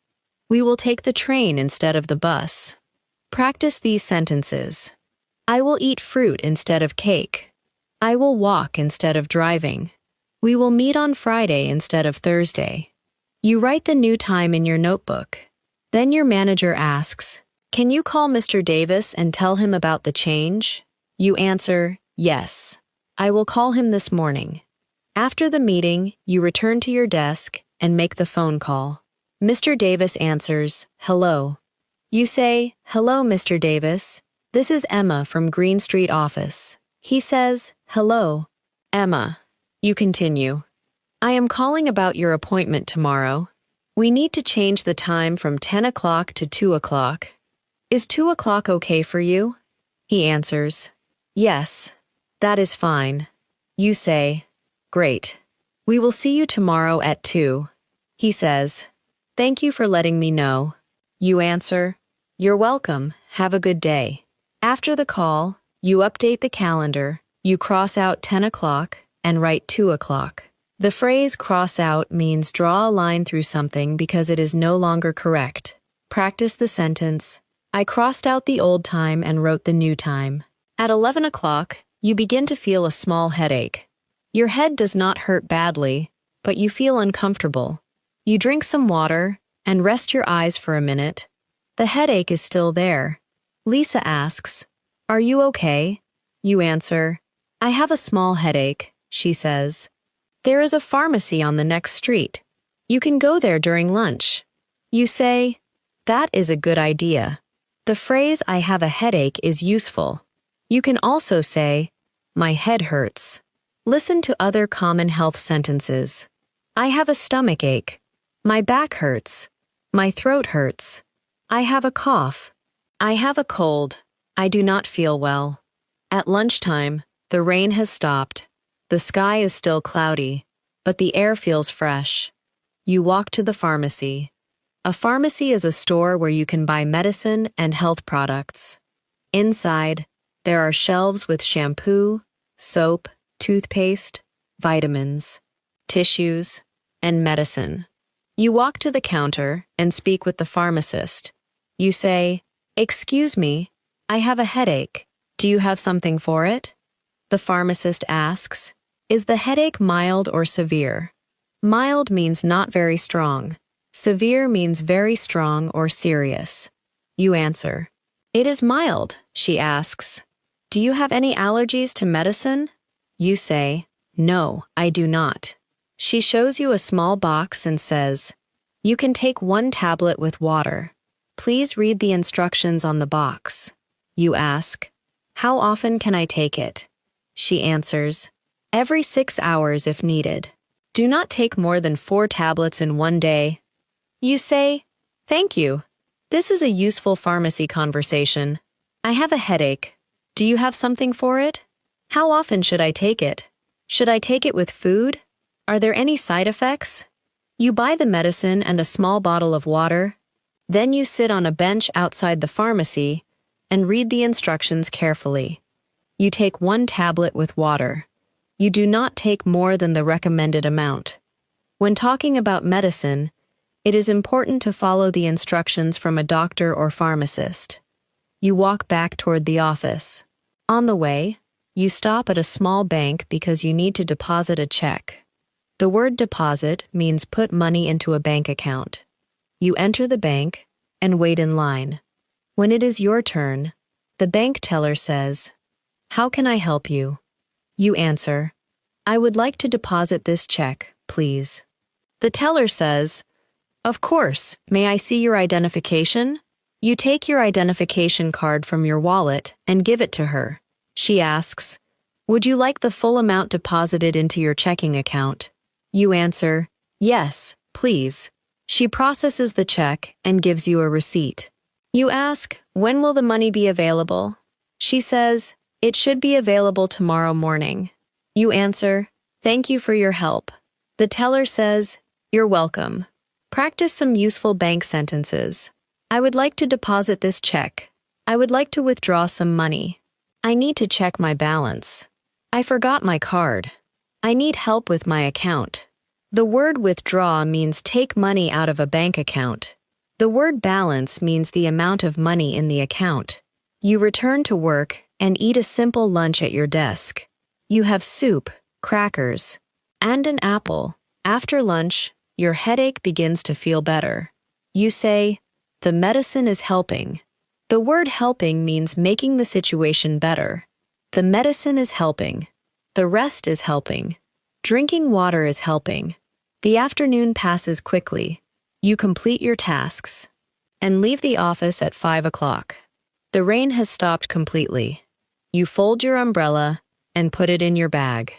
We will take the train instead of the bus. Practice these sentences. I will eat fruit instead of cake. I will walk instead of driving. We will meet on Friday instead of Thursday. You write the new time in your notebook. Then your manager asks, "Can you call Mr. Davis and tell him about the change?" You answer, "Yes. I will call him this morning." After the meeting, you return to your desk and make the phone call. Mr. Davis answers, "Hello." You say, "Hello, Mr. Davis. This is Emma from Green Street office." He says, "Hello, Emma." You continue, "I am calling about your appointment tomorrow. We need to change the time from 10 o'clock to 2 o'clock. Is 2 o'clock okay for you?" He answers, "Yes, that is fine." You say, "Great. We will see you tomorrow at 2. He says, "Thank you for letting me know." You answer, "You're welcome. Have a good day." After the call, you update the calendar, you cross out 10 o'clock and write 2 o'clock. The phrase "cross out" means draw a line through something because it is no longer correct. Practice the sentence, I crossed out the old time and wrote the new time. At 11 o'clock, you begin to feel a small headache. Your head does not hurt badly, but you feel uncomfortable. You drink some water and rest your eyes for a minute. The headache is still there. Lisa asks, "Are you okay?" You answer, "I have a small headache," she says. "There is a pharmacy on the next street. You can go there during lunch." You say, "That is a good idea." The phrase "I have a headache" is useful. You can also say, "My head hurts." Listen to other common health sentences. I have a stomach ache. My back hurts. My throat hurts. I have a cough. I have a cold. I do not feel well. At lunchtime, the rain has stopped. The sky is still cloudy, but the air feels fresh. You walk to the pharmacy. A pharmacy is a store where you can buy medicine and health products. Inside, there are shelves with shampoo, soap, toothpaste, vitamins, tissues, and medicine. You walk to the counter and speak with the pharmacist. You say, "Excuse me, I have a headache. Do you have something for it?" The pharmacist asks, "Is the headache mild or severe?" Mild means not very strong. Severe means very strong or serious. You answer, "It is mild," she asks. "Do you have any allergies to medicine?" You say, "No, I do not." She shows you a small box and says, "You can take 1 tablet with water. Please read the instructions on the box." You ask, "How often can I take it?" She answers, "Every 6 hours if needed. Do not take more than 4 tablets in one day." You say, "Thank you. This is a useful pharmacy conversation. I have a headache. Do you have something for it? How often should I take it? Should I take it with food? Are there any side effects?" You buy the medicine and a small bottle of water. Then you sit on a bench outside the pharmacy and read the instructions carefully. You take 1 tablet with water. You do not take more than the recommended amount. When talking about medicine, it is important to follow the instructions from a doctor or pharmacist. You walk back toward the office. On the way, you stop at a small bank because you need to deposit a check. The word deposit means put money into a bank account. You enter the bank and wait in line. When it is your turn, the bank teller says, "How can I help you?" You answer, "I would like to deposit this check, please." The teller says, "Of course, may I see your identification?" You take your identification card from your wallet and give it to her. She asks, "Would you like the full amount deposited into your checking account?" You answer, "Yes, please." She processes the check and gives you a receipt. You ask, "When will the money be available?" She says, "It should be available tomorrow morning." You answer, "Thank you for your help." The teller says, "You're welcome." Practice some useful bank sentences. I would like to deposit this check. I would like to withdraw some money. I need to check my balance. I forgot my card. I need help with my account. The word withdraw means take money out of a bank account. The word balance means the amount of money in the account. You return to work and eat a simple lunch at your desk. You have soup, crackers, and an apple. After lunch, your headache begins to feel better. You say, "The medicine is helping." The word helping means making the situation better. The medicine is helping. The rest is helping. Drinking water is helping. The afternoon passes quickly. You complete your tasks and leave the office at 5 o'clock. The rain has stopped completely. You fold your umbrella and put it in your bag.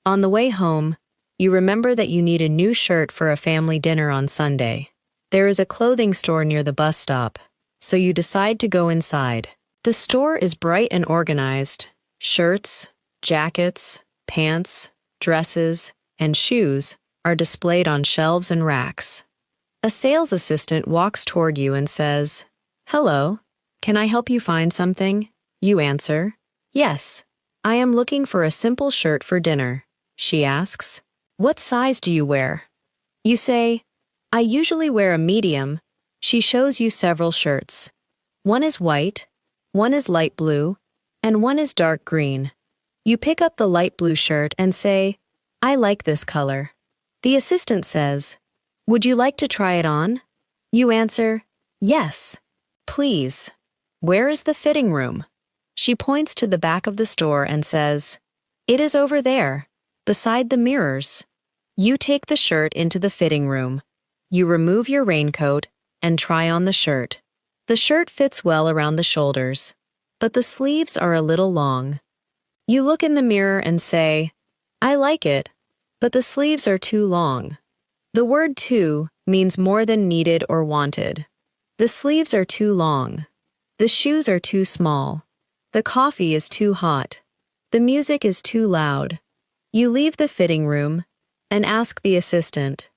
On the way home, you remember that you need a new shirt for a family dinner on Sunday. There is a clothing store near the bus stop, so you decide to go inside. The store is bright and organized. Shirts, jackets, pants, dresses, and shoes are displayed on shelves and racks. A sales assistant walks toward you and says, "Hello, can I help you find something?" You answer, "Yes, I am looking for a simple shirt for dinner." She asks, "What size do you wear?" You say, "I usually wear a medium." She shows you several shirts. One is white, one is light blue, and one is dark green. You pick up the light blue shirt and say, "I like this color." The assistant says, "Would you like to try it on?" You answer, "Yes, please." "Where is the fitting room?" She points to the back of the store and says, "It is over there, beside the mirrors." You take the shirt into the fitting room. You remove your raincoat and try on the shirt. The shirt fits well around the shoulders, but the sleeves are a little long. You look in the mirror and say, "I like it, but the sleeves are too long." The word too means more than needed or wanted. The sleeves are too long. The shoes are too small. The coffee is too hot. The music is too loud. You leave the fitting room and ask the assistant,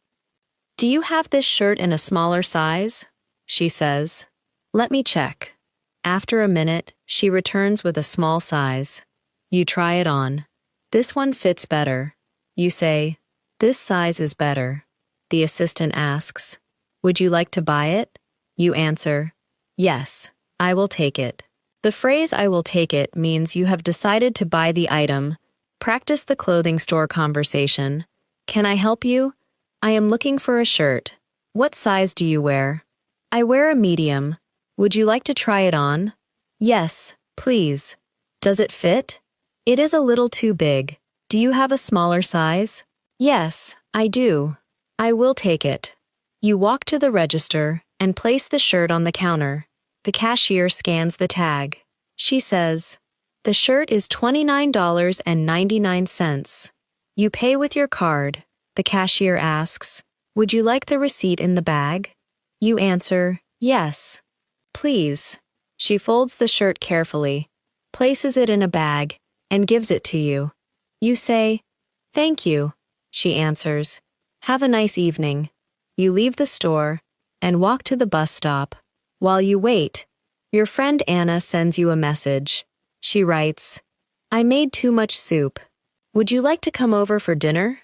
Do you have this shirt in a smaller size? She says. Let me check. After a minute, she returns with a small size. You try it on. This one fits better. You say, this size is better. The assistant asks, would you like to buy it? You answer, yes, I will take it. The phrase I will take it means you have decided to buy the item. Practice the clothing store conversation. Can I help you? I am looking for a shirt. What size do you wear? I wear a medium. Would you like to try it on? Yes, please. Does it fit? It is a little too big. Do you have a smaller size? Yes, I do. I will take it. You walk to the register and place the shirt on the counter. The cashier scans the tag. She says, the shirt is $29.99. You pay with your card. The cashier asks, would you like the receipt in the bag? You answer, yes. Please. She folds the shirt carefully, places it in a bag, and gives it to you. You say, thank you. She answers, have a nice evening. You leave the store and walk to the bus stop. While you wait, your friend Anna sends you a message. She writes, I made too much soup. Would you like to come over for dinner?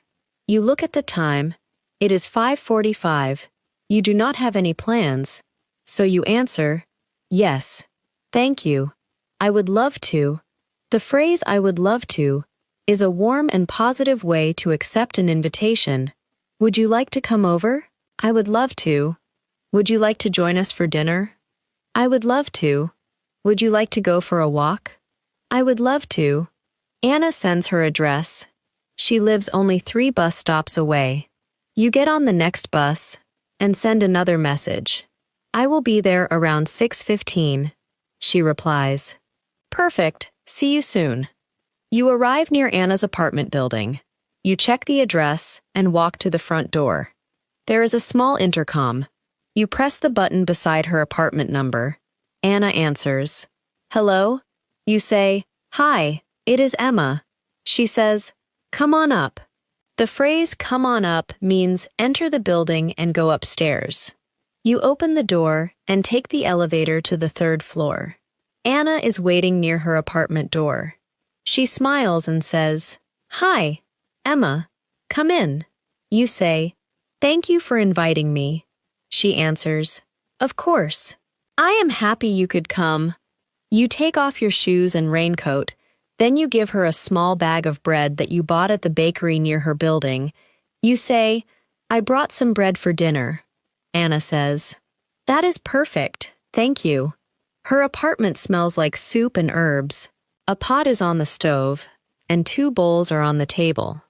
You look at the time. It is 5:45. You do not have any plans. So you answer, yes. Thank you. I would love to. The phrase I would love to is a warm and positive way to accept an invitation. Would you like to come over? I would love to. Would you like to join us for dinner? I would love to. Would you like to go for a walk? I would love to. Anna sends her address. She lives only 3 bus stops away. You get on the next bus and send another message. I will be there around 6:15. She replies, perfect, see you soon. You arrive near Anna's apartment building. You check the address and walk to the front door. There is a small intercom. You press the button beside her apartment number. Anna answers. Hello? You say, hi, it is Emma. She says, come on up. The phrase come on up means enter the building and go upstairs. You open the door and take the elevator to the 3rd floor. Anna is waiting near her apartment door. She smiles and says, hi, Emma, come in. You say, thank you for inviting me. She answers, of course. I am happy you could come. You take off your shoes and raincoat. Then you give her a small bag of bread that you bought at the bakery near her building. You say, I brought some bread for dinner. Anna says, that is perfect, thank you. Her apartment smells like soup and herbs. A pot is on the stove, and 2 bowls are on the table.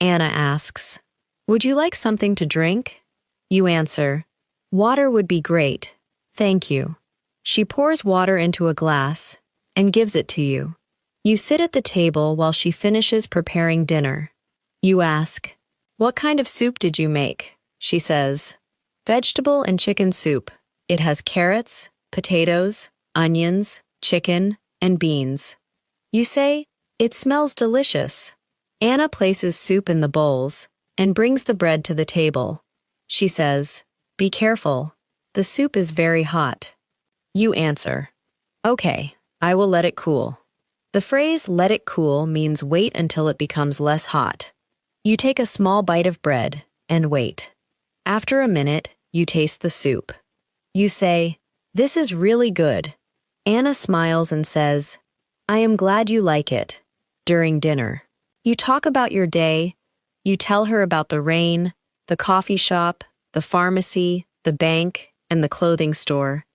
Anna asks, would you like something to drink? You answer, water would be great, thank you. She pours water into a glass and gives it to you. You sit at the table while she finishes preparing dinner. You ask, what kind of soup did you make? She says, vegetable and chicken soup. It has carrots, potatoes, onions, chicken, and beans. You say, it smells delicious. Anna places soup in the bowls and brings the bread to the table. She says, be careful. The soup is very hot. You answer, okay, I will let it cool. The phrase let it cool means wait until it becomes less hot. You take a small bite of bread and wait. After a minute, you taste the soup. You say, this is really good. Anna smiles and says, I am glad you like it. During dinner, you talk about your day. You tell her about the rain, the coffee shop, the pharmacy, the bank, and the clothing store.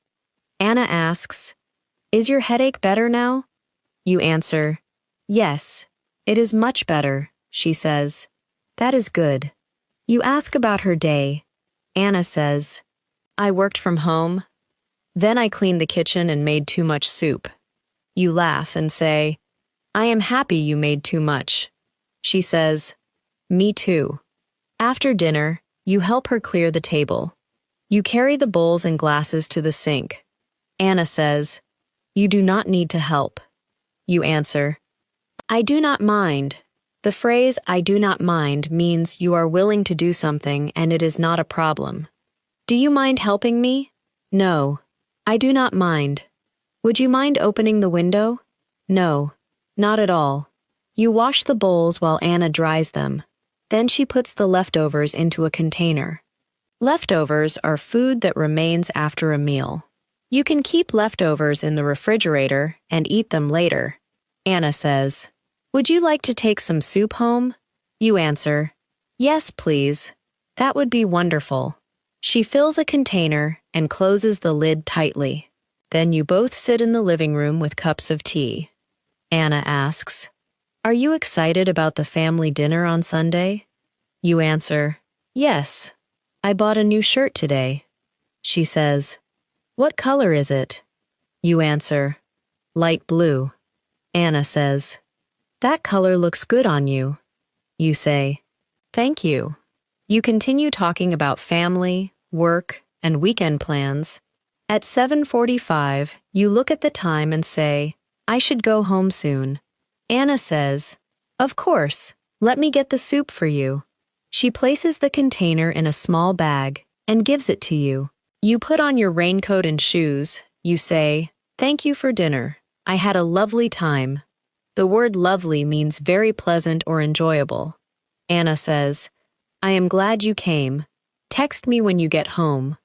Anna asks, is your headache better now? You answer, yes, it is much better, she says. That is good. You ask about her day. Anna says, I worked from home. Then I cleaned the kitchen and made too much soup. You laugh and say, I am happy you made too much. She says, me too. After dinner, you help her clear the table. You carry the bowls and glasses to the sink. Anna says, you do not need to help. You answer, I do not mind. The phrase, I do not mind, means you are willing to do something and it is not a problem. Do you mind helping me? No. I do not mind. Would you mind opening the window? No. Not at all. You wash the bowls while Anna dries them. Then she puts the leftovers into a container. Leftovers are food that remains after a meal. You can keep leftovers in the refrigerator and eat them later. Anna says, Would you like to take some soup home? You answer, Yes, please. That would be wonderful. She fills a container and closes the lid tightly. Then you both sit in the living room with cups of tea. Anna asks, Are you excited about the family dinner on Sunday? You answer, Yes. I bought a new shirt today. She says, What color is it? You answer, Light blue. Anna says, That color looks good on you. You say, Thank you. You continue talking about family, work, and weekend plans. At 7:45, you look at the time and say, I should go home soon. Anna says, Of course, let me get the soup for you. She places the container in a small bag and gives it to you. You put on your raincoat and shoes. You say, Thank you for dinner. I had a lovely time. The word lovely means very pleasant or enjoyable. Anna says, I am glad you came. Text me when you get home.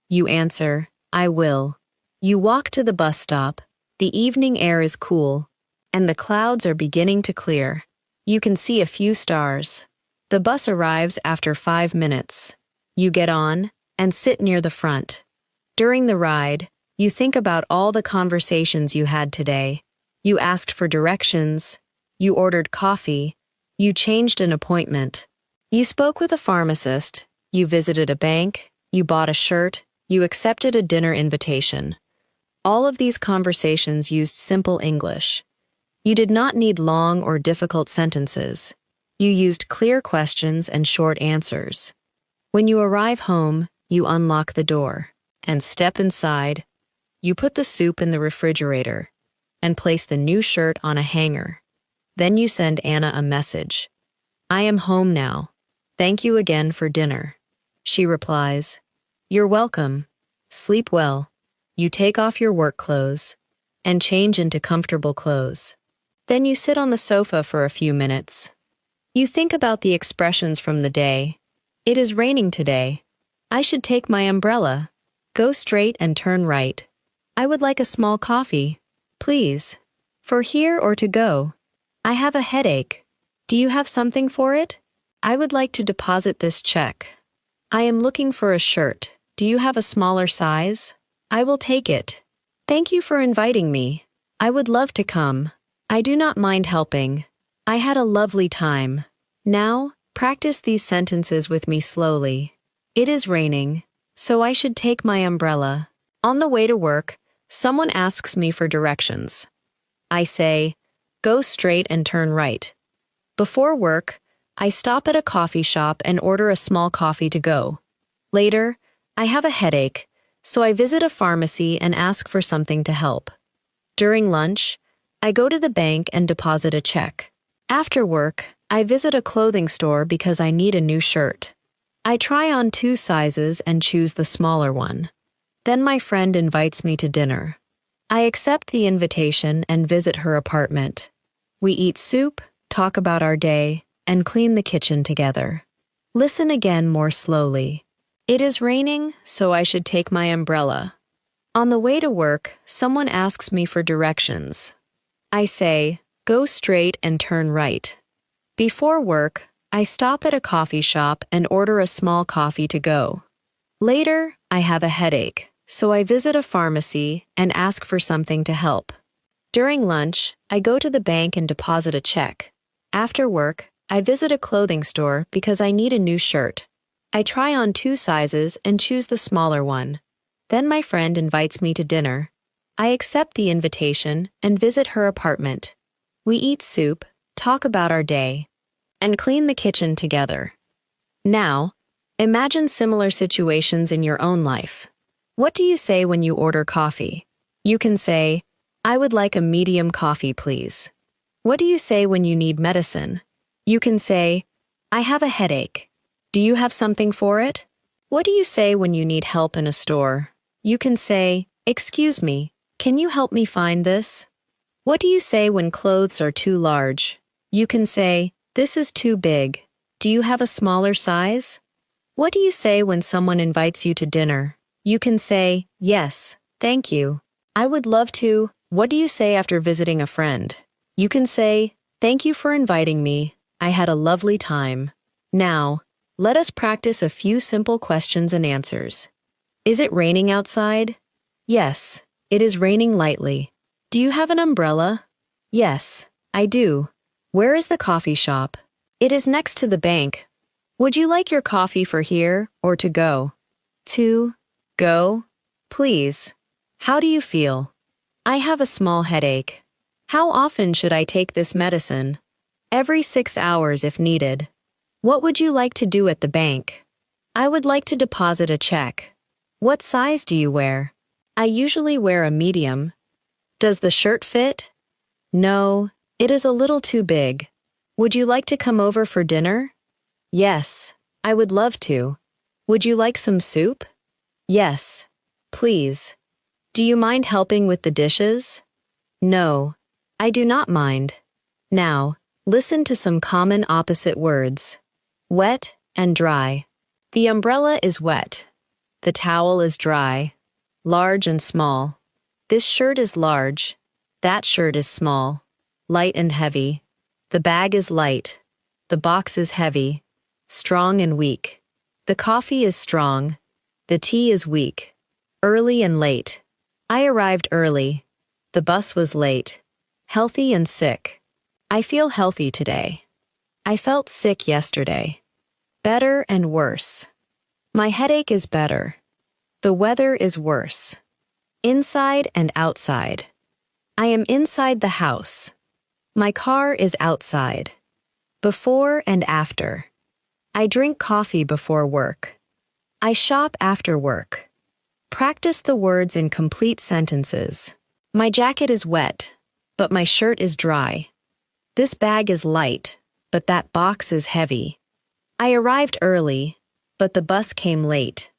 You answer, I will. You walk to the bus stop. The evening air is cool, and the clouds are beginning to clear. You can see a few stars. The bus arrives after 5 minutes. You get on and sit near the front. During the ride, you think about all the conversations you had today. You asked for directions. You ordered coffee. You changed an appointment. You spoke with a pharmacist. You visited a bank. You bought a shirt. You accepted a dinner invitation. All of these conversations used simple English. You did not need long or difficult sentences. You used clear questions and short answers. When you arrive home, you unlock the door and step inside. You put the soup in the refrigerator and place the new shirt on a hanger. Then you send Anna a message. I am home now. Thank you again for dinner. She replies, You're welcome. Sleep well. You take off your work clothes and change into comfortable clothes. Then you sit on the sofa for a few minutes. You think about the expressions from the day. It is raining today. I should take my umbrella. Go straight and turn right. I would like a small coffee, please. For here or to go? I have a headache. Do you have something for it? I would like to deposit this check. I am looking for a shirt. Do you have a smaller size? I will take it. Thank you for inviting me. I would love to come. I do not mind helping. I had a lovely time. Now, practice these sentences with me slowly. It is raining, so I should take my umbrella. On the way to work, someone asks me for directions. I say, Go straight and turn right. Before work, I stop at a coffee shop and order a small coffee to go. Later, I have a headache, so I visit a pharmacy and ask for something to help. During lunch, I go to the bank and deposit a check. After work, I visit a clothing store because I need a new shirt. I try on 2 sizes and choose the smaller one. Then my friend invites me to dinner. I accept the invitation and visit her apartment. We eat soup, talk about our day, and clean the kitchen together. Listen again more slowly. It is raining, so I should take my umbrella. On the way to work, someone asks me for directions. I say, Go straight and turn right. Before work, I stop at a coffee shop and order a small coffee to go. Later, I have a headache, so I visit a pharmacy and ask for something to help. During lunch, I go to the bank and deposit a check. After work, I visit a clothing store because I need a new shirt. I try on 2 sizes and choose the smaller one. Then my friend invites me to dinner. I accept the invitation and visit her apartment. We eat soup, talk about our day, and clean the kitchen together. Now, imagine similar situations in your own life. What do you say when you order coffee? You can say, I would like a medium coffee, please. What do you say when you need medicine? You can say, I have a headache. Do you have something for it? What do you say when you need help in a store? You can say, excuse me, can you help me find this? What do you say when clothes are too large? You can say, this is too big. Do you have a smaller size? What do you say when someone invites you to dinner? You can say, yes, thank you. I would love to. What do you say after visiting a friend? You can say, thank you for inviting me. I had a lovely time. Now, let us practice a few simple questions and answers. Is it raining outside? Yes, it is raining lightly. Do you have an umbrella? Yes, I do. Where is the coffee shop? It is next to the bank. Would you like your coffee for here or to go? To go? Please. How do you feel? I have a small headache. How often should I take this medicine? Every 6 hours if needed. What would you like to do at the bank? I would like to deposit a check. What size do you wear? I usually wear a medium. Does the shirt fit? No, it is a little too big. Would you like to come over for dinner? Yes, I would love to. Would you like some soup? Yes, please. Do you mind helping with the dishes? No, I do not mind. Now, listen to some common opposite words. Wet and dry. The umbrella is wet. The towel is dry. Large and small. This shirt is large. That shirt is small. Light and heavy. The bag is light. The box is heavy. Strong and weak. The coffee is strong. The tea is weak. Early and late. I arrived early. The bus was late. Healthy and sick. I feel healthy today. I felt sick yesterday. Better and worse. My headache is better. The weather is worse. Inside and outside. I am inside the house. My car is outside. Before and after. I drink coffee before work. I shop after work. Practice the words in complete sentences. My jacket is wet, but my shirt is dry. This bag is light, but that box is heavy. I arrived early, but the bus came late.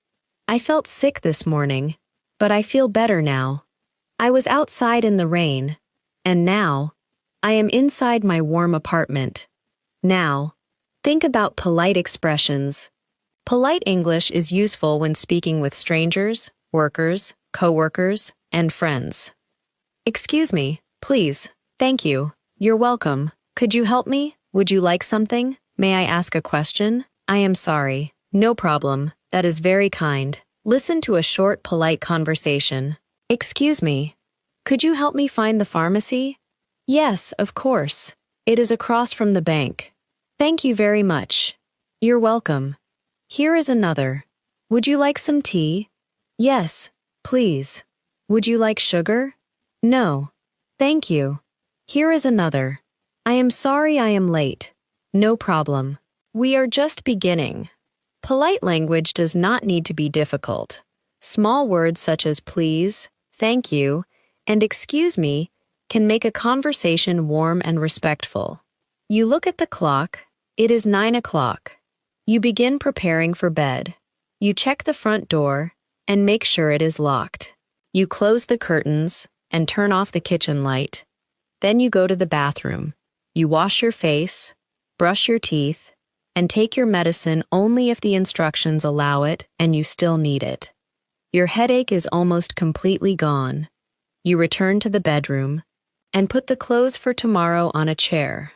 I felt sick this morning, but I feel better now. I was outside in the rain, and now, I am inside my warm apartment. Now, think about polite expressions. Polite English is useful when speaking with strangers, workers, co-workers, and friends. Excuse me, please. Thank you. You're welcome. Could you help me? Would you like something? May I ask a question? I am sorry. No problem. That is very kind. Listen to a short, polite conversation. Excuse me. Could you help me find the pharmacy? Yes, of course. It is across from the bank. Thank you very much. You're welcome. Here is another. Would you like some tea? Yes, please. Would you like sugar? No. Thank you. Here is another. I am sorry I am late. No problem. We are just beginning. Polite language does not need to be difficult. Small words such as please, thank you, and excuse me can make a conversation warm and respectful. You look at the clock. It is 9 o'clock. You begin preparing for bed. You check the front door and make sure it is locked. You close the curtains and turn off the kitchen light. Then you go to the bathroom. You wash your face, brush your teeth, and take your medicine only if the instructions allow it and you still need it. Your headache is almost completely gone. You return to the bedroom and put the clothes for tomorrow on a chair.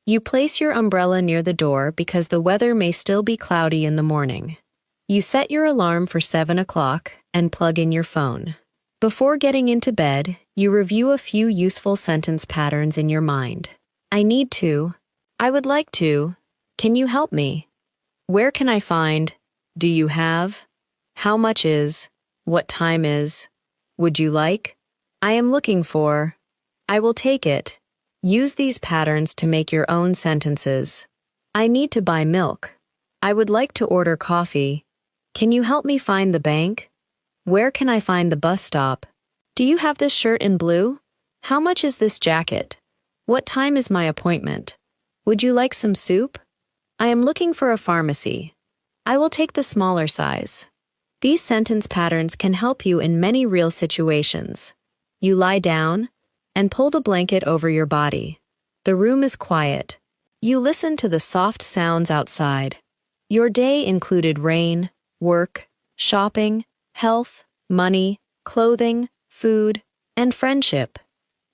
You place your umbrella near the door because the weather may still be cloudy in the morning. You set your alarm for 7 o'clock and plug in your phone. Before getting into bed, you review a few useful sentence patterns in your mind. I need to. I would like to. Can you help me? Where can I find? Do you have? How much is? What time is? Would you like? I am looking for. I will take it. Use these patterns to make your own sentences. I need to buy milk. I would like to order coffee. Can you help me find the bank? Where can I find the bus stop? Do you have this shirt in blue? How much is this jacket? What time is my appointment? Would you like some soup? I am looking for a pharmacy. I will take the smaller size. These sentence patterns can help you in many real situations. You lie down and pull the blanket over your body. The room is quiet. You listen to the soft sounds outside. Your day included rain, work, shopping, health, money, clothing, food, and friendship.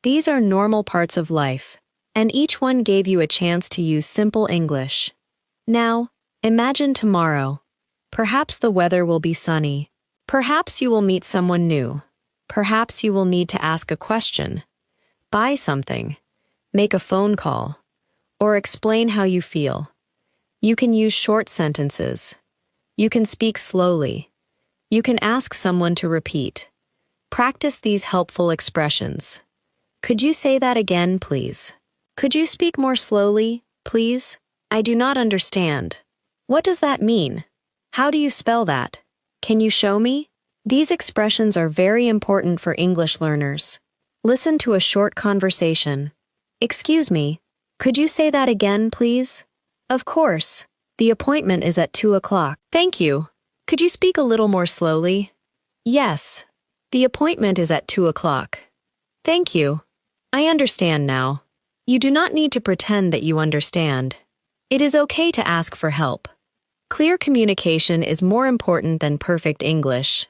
These are normal parts of life, and each one gave you a chance to use simple English. Now, imagine tomorrow. Perhaps the weather will be sunny. Perhaps you will meet someone new. Perhaps you will need to ask a question, buy something, make a phone call, or explain how you feel. You can use short sentences. You can speak slowly. You can ask someone to repeat. Practice these helpful expressions. Could you say that again, please? Could you speak more slowly, please? I do not understand. What does that mean? How do you spell that? Can you show me? These expressions are very important for English learners. Listen to a short conversation. Excuse me, could you say that again, please? Of course. The appointment is at 2 o'clock. Thank you. Could you speak a little more slowly? Yes. The appointment is at 2 o'clock. Thank you. I understand now. You do not need to pretend that you understand. It is okay to ask for help. Clear communication is more important than perfect English.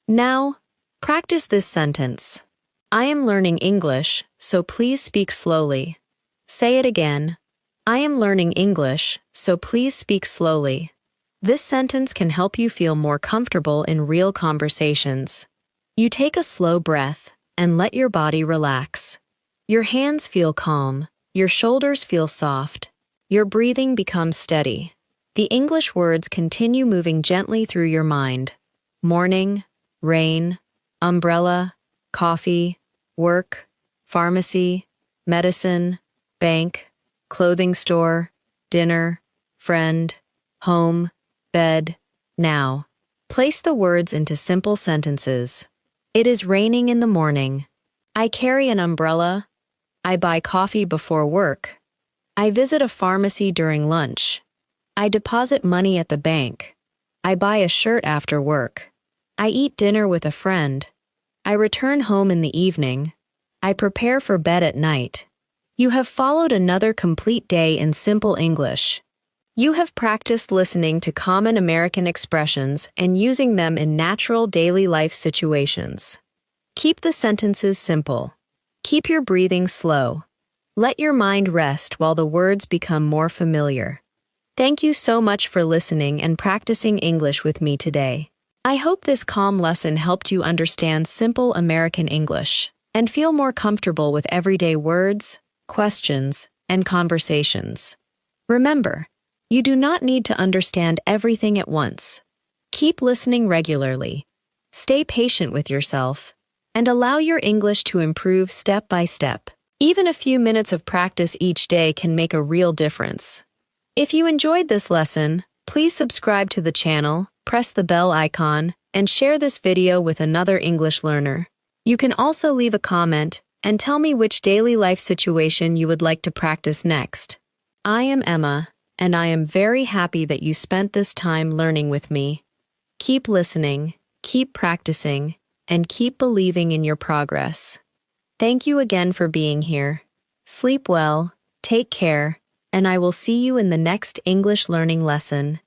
Now, practice this sentence. I am learning English, so please speak slowly. Say it again. I am learning English, so please speak slowly. This sentence can help you feel more comfortable in real conversations. You take a slow breath and let your body relax. Your hands feel calm, your shoulders feel soft, your breathing becomes steady. The English words continue moving gently through your mind. Morning, rain, umbrella, coffee, work, pharmacy, medicine, bank, clothing store, dinner, friend, home, bed, now. Place the words into simple sentences. It is raining in the morning. I carry an umbrella. I buy coffee before work. I visit a pharmacy during lunch. I deposit money at the bank. I buy a shirt after work. I eat dinner with a friend. I return home in the evening. I prepare for bed at night. You have followed another complete day in simple English. You have practiced listening to common American expressions and using them in natural daily life situations. Keep the sentences simple. Keep your breathing slow. Let your mind rest while the words become more familiar. Thank you so much for listening and practicing English with me today. I hope this calm lesson helped you understand simple American English and feel more comfortable with everyday words, questions, and conversations. Remember, you do not need to understand everything at once. Keep listening regularly. Stay patient with yourself, and allow your English to improve step by step. Even a few minutes of practice each day can make a real difference. If you enjoyed this lesson, please subscribe to the channel, press the bell icon, and share this video with another English learner. You can also leave a comment and tell me which daily life situation you would like to practice next. I am Emma, and I am very happy that you spent this time learning with me. Keep listening, keep practicing, and keep believing in your progress. Thank you again for being here. Sleep well, take care, and I will see you in the next English learning lesson.